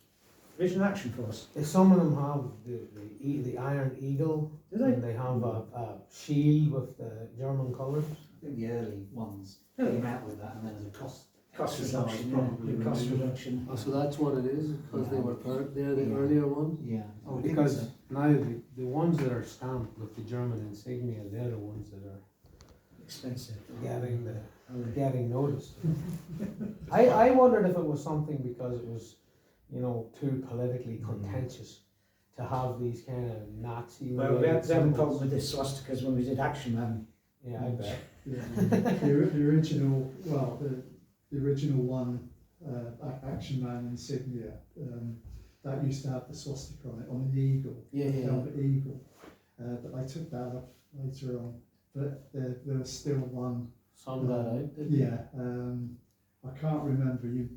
Original Action Force. Some of them have the Iron Eagle, Do they? and they have a shield with the German colours. I think the early ones Really? came out with that, and then as a cost Cost probably reduction, cost removed. reduction. Oh, so that's what it is, because they were they're the Yeah. earlier ones? Yeah. Oh, I think Because so. now the ones that are stamped with the German insignia, they're the ones that are Expensive. getting noticed. I wondered if it was something because it was, too politically contentious to have these kind of Nazi. Well, we had the same problem with the swastikas when we did Action Man. Yeah, I bet. Yeah. the original, the original one, Action Man insignia, that used to have the swastika on it, on the eagle, velvet eagle. But I took that off later on. But there was still one. Some got out. I can't remember. You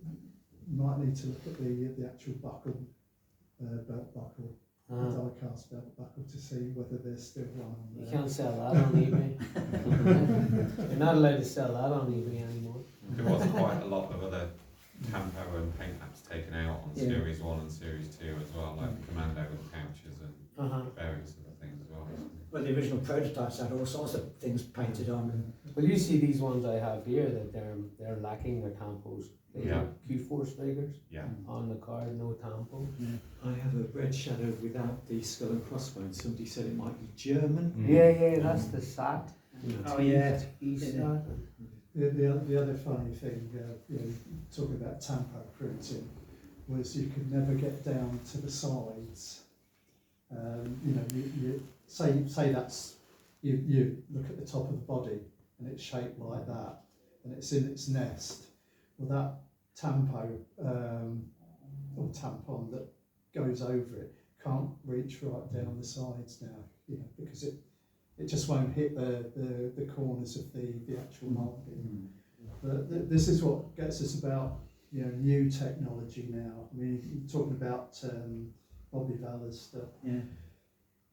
might need to look at the actual buckle, belt buckle, the die-cast belt buckle, to see whether there's still one on You there. can't sell that on eBay. You're not allowed to sell that on eBay anymore. There was quite a lot of other tampo and paint apps taken out on Yeah. Series 1 and Series 2 as well, like the Commando with pouches and various other things as well. Well, the original prototypes had all sorts of things painted on. Well, you see these ones I have here that they're lacking their tampos. They Yeah. have Q-Force figures Yeah. on the card, no tampos. I have a red shadow without the skull and crossbones. Somebody said it might be German. Yeah, that's the SAT. Oh, yeah. E-SAT. The other funny thing, talking about tampo printing, was you could never get down to the sides. You say that's you look at the top of the body and it's shaped like that, and it's in its nest. Well, that tampo or tampon that goes over it can't reach right down the sides now, because it just won't hit the corners of the actual marking. But this is what gets us about new technology now. I mean, you're talking about Bobby Valler's stuff. Yeah.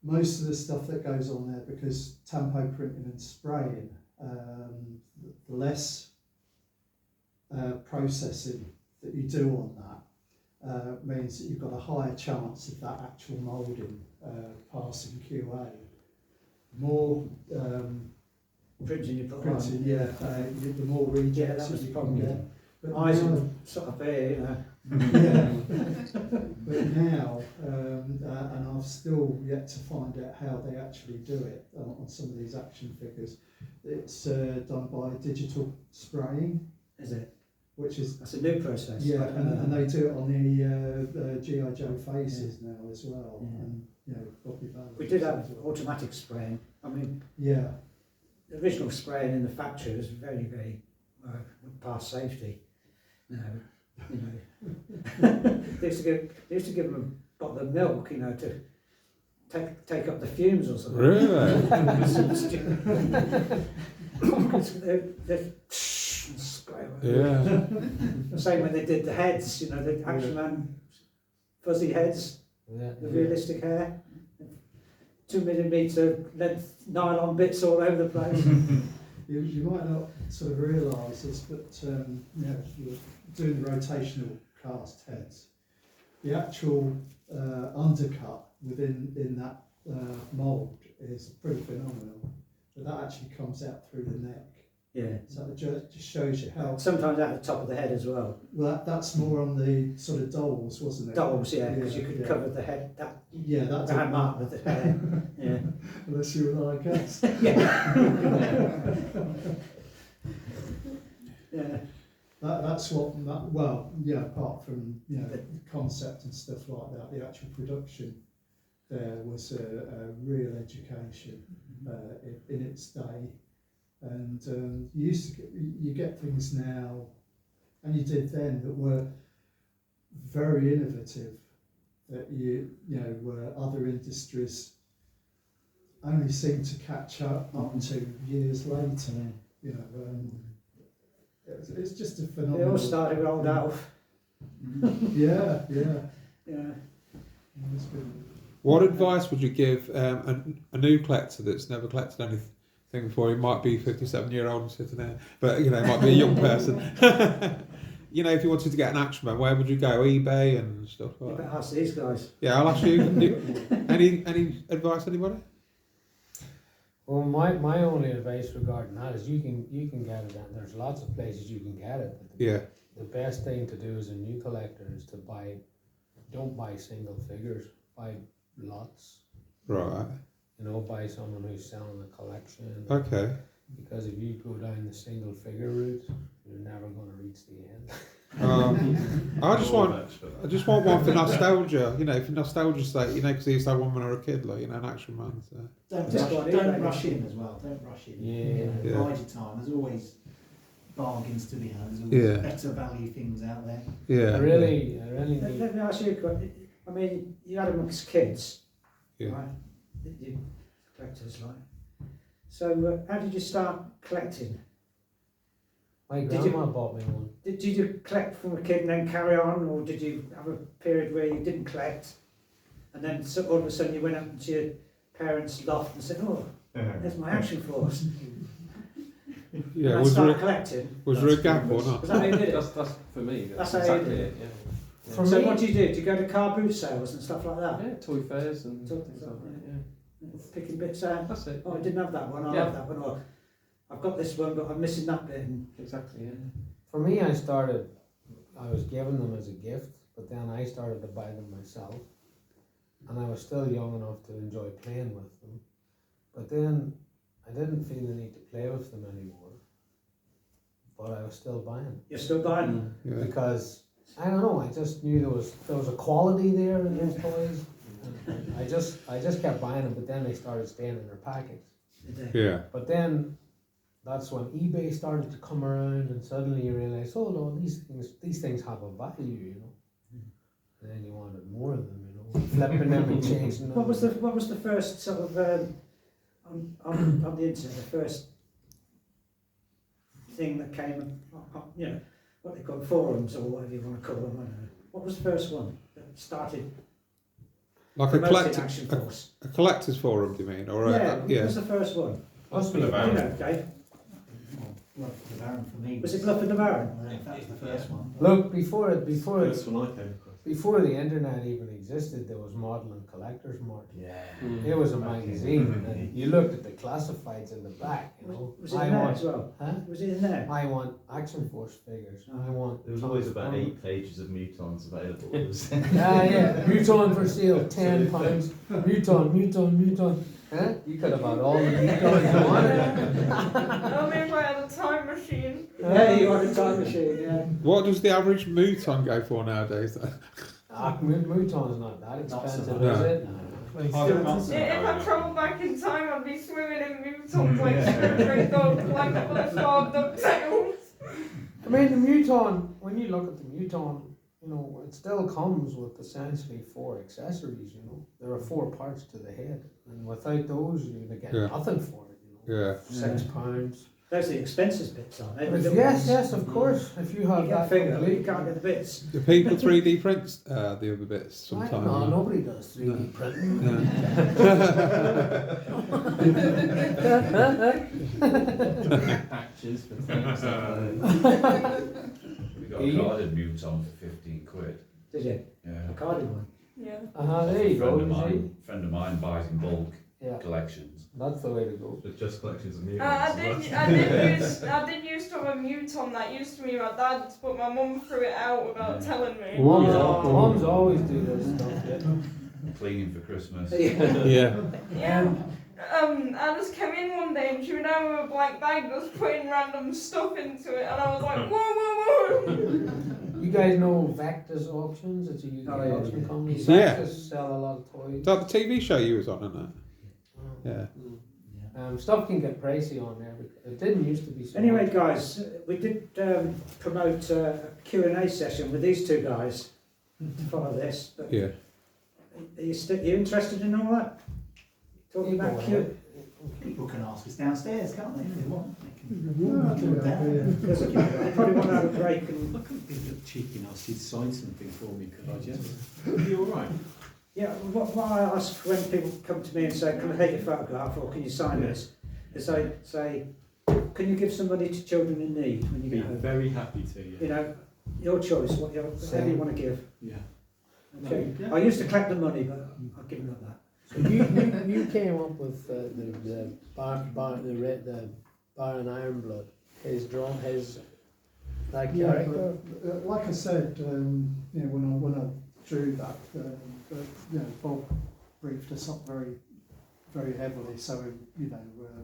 Most of the stuff that goes on there, because tampo printing and spraying, the less processing that you do on that means that you've got a higher chance of that actual moulding passing QA. More Printing you put printing, on. the more Yeah, rejects that was you the can problem. get. But Eyes now, and sort of there, you know. yeah. But now, and I've still yet to find out how they actually do it on some of these action figures. It's done by digital spraying. Is it? Which is That's a new process. yeah, I don't know. and they do it on the GI Joe faces now as well, Yeah. and you know Bobby Ballard We did as have well. automatic spraying. I mean, Yeah, the original spraying in the factory was very, very past safety. No, you know, they used to give them a bottle of milk, you know, to take up the fumes or something. Really? They spray away. Yeah. Same when they did the heads, you know, the Action Man fuzzy heads, Yeah, the realistic hair, 2mm length nylon bits all over the place. you might not sort of realise this, but you know, if you're doing the rotational cast heads, the actual undercut in that mould is pretty phenomenal. But that actually comes out through the neck. Yeah. So it just shows you how. Sometimes out the top of the head as well. Well, that's more on the sort of dolls, wasn't it? Dolls, yeah, because you could cover the head, that Yeah, that's round mark with the hair. Yeah. Unless you were like us. Yeah. That's what. Well, yeah. Apart from the concept and stuff like that, the actual production there was a real education in its day, and you get things now, and you did then that were very innovative, that where other industries only seem to catch up to years later. You know, it's just a phenomenal. They all started with old Alf. Yeah. Yeah. It's been- What advice would you give a new collector that's never collected anything before? He might be 57-year-old and sitting there, but it might be a young person. If you wanted to get an Action Man, where would you go? eBay and stuff You like better that. ask these guys. Yeah, I'll ask you. Any advice, anybody? Well, my only advice regarding that is you can get it, and there's lots of places you can get it. But Yeah. the best thing to do as a new collector is to don't buy single figures, buy lots. Right. Buy someone who's selling a collection. Okay. Because if you go down the single figure route, you're never going to reach the end. I just want one for nostalgia. For nostalgia's sake. Because I used to have one when I was a kid, an Action Man. So. Don't rush in as well. Don't rush in. Yeah. Bide your time. There's always bargains to be had. There's always better value things out there. Yeah. I really need. Let me ask you a question. I mean, you had them as kids, Yeah. right? You collectors, right? So, how did you start collecting? My Did grandma bought me one. Did you collect from a kid and then carry on, or did you have a period where you didn't collect, and then all of a sudden you went up to your parents' loft and said, "Oh, there's my Action Force." Yeah. And Was started there collecting. a gap or not? Was that how you did it? That's for me. That's how you exactly did it. Yeah. For So me- what do you do? Do you go to car boot sales and stuff like that? Yeah, toy fairs and Toy things fairs, like that. Yeah. Picking bits out. That's it. Oh, I didn't have that one. I'll Yeah. have that one. Or I've got this one, but I'm missing that bit. And Exactly. Yeah. For me, I was given them as a gift, but then I started to buy them myself. And I was still young enough to enjoy playing with them. But then I didn't feel the need to play with them anymore. But I was still buying. you're still buying them. Yeah. Because, I don't know, I just knew there was a quality there in those toys. And I just kept buying them, but then they started staying in their packets. Yeah. But then that's when eBay started to come around, and suddenly you realise, oh no, these things have a value, And then you wanted more of them, flipping them and changing them. What was the first sort of on the internet? The first thing that came, what they call forums or whatever you want to call them. I don't know. What was the first one that started Like a promoting Action Force? a collector's forum, do you mean? Or What was the first one? Must be You know, Dave. Blood for the Baron for me. Was it Blood for the Baron? That was the first one. Look, before First one I came across. before the internet even existed, there was Model and Collector's Mart. Yeah. It was a magazine, and you looked at the classifieds in the back, you know. Was it in there as well? Huh? Was it in there? I want Action Force figures. I want. There was always about 8 pages of mutons available. Yeah. Muton for sale, £10. Muton. Huh? You could have had all the mutons you wanted. Only if I had a time machine. Yeah, you want a time machine, yeah. What does the average mouton go for nowadays? Muton's not that expensive, much. is it? If I traveled back in time, I'd be swimming in mutons like Scrooge Dog, like a bunch of DuckTales. I mean, the Muton, when you look at the Muton, you know, it still comes with essentially 4 accessories, you know. There are 4 parts to the head, and without those, you'd get nothing for it, you know. Yeah. £6. Those are the expensive bits, aren't they? Yes, of course. If you have that figure, complete. you can't get the bits. Do people 3D print the other bits sometimes? No, nobody does 3D printing. Patches for things. We got a carded muton for 15 quid. Did you? Yeah. A carded one? Yeah. There you go. Friend of mine buys in bulk Yeah, collections. that's the way to go. But just collections of mutants. I did used to have a muton that used to be my dad's, but my mum threw it out without telling me. Moms always do this stuff. Yeah. Cleaning for Christmas. Yeah. Yeah. I just came in one day and she went out with a black bag just putting random stuff into it, and I was like, whoa. You guys know Vectus Auctions? It's a UK auction company. Yeah. Vectus sell a lot of toys. Is that the TV show you was on, isn't it? Yeah. Stuff can get pricey on there. It didn't used to be so Anyway, much. guys, we did promote a Q&A session with these 2 guys to follow this. But Yeah. Are you interested in all that? Talking about Q? People can ask us downstairs, can't they, if they want? Because I probably want to have a break and... I couldn't be a bit cheeky and ask you to sign something for me, could I just? Are you alright? Yeah, what I ask when people come to me and say, can I take your photograph or can you sign this? Is I say, can you give somebody to children in need when you Be get home? very happy to, yeah. You know, your choice, whatever you want to give. Yeah. Okay. I used to collect the money, but I've given up that. So you came up with the Baron Ironblood, that Yeah, character. but, like I said, you know, when I drew that, you know, Bob briefed us up very, very heavily, so you know,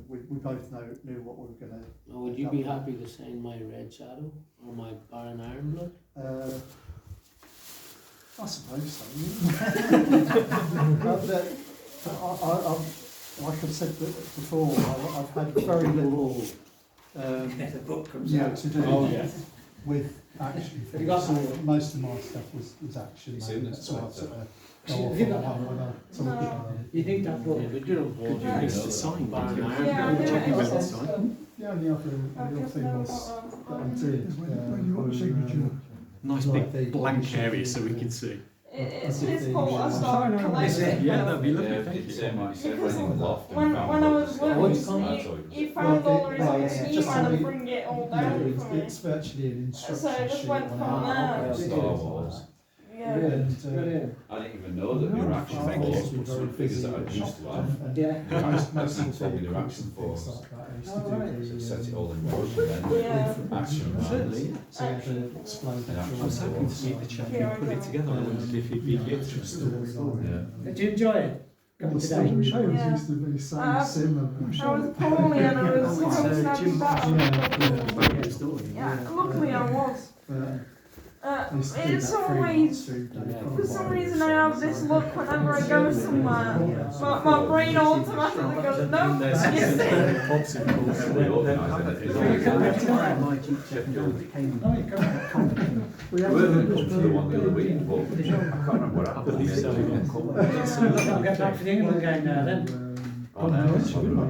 we both knew what we were going to. Now, would you be happy to sign my Red Shadow or my Baron Ironblood? I suppose so. Like I've said before, I've had very little The book comes to out. do with action Have you got figures. So most of my stuff was action. It's in this So I book, sort of Have go you off got on that one when I talk No. about it. You need that book? Yeah, but you don't hold Yeah. It's to sign, Baron yeah. Yeah, Ironblood. I knew it. to sign. The only other I've real just thing never was got that I one. did. Nice big blank area so we can see. It's his fault I started collecting. Yeah, that'd be lovely, Yeah, thank it's you. same like you said, when in the loft. When I was little, little, he found all the Well, results yeah, he just wanted to to bring it all down for me. It's virtually an So instruction I just sheet. went when from I- there. Star Wars. Yeah. And, I didn't even know that they were action force, but some figures that I used to have. Yeah. most Actually of told me the they're action things force. like that. I used Oh, to right. do So the, set it all in motion then. Yeah. Action. Certainly. So you had to explain Yeah. I was hoping to meet the chap who put it together. I wondered if he'd be here to Yeah. Did you enjoy it? Coming today? Yeah. used to be so I was poorly and I was supposed to be better. Yeah, luckily I was. It's always, for some reason I have this look whenever I go somewhere, but my brain automatically goes, no, yes. They organised it. We were going to come to the one the other week, but I can't remember what happened. I'll get back for the England game now then. Oh, no, it's probably not.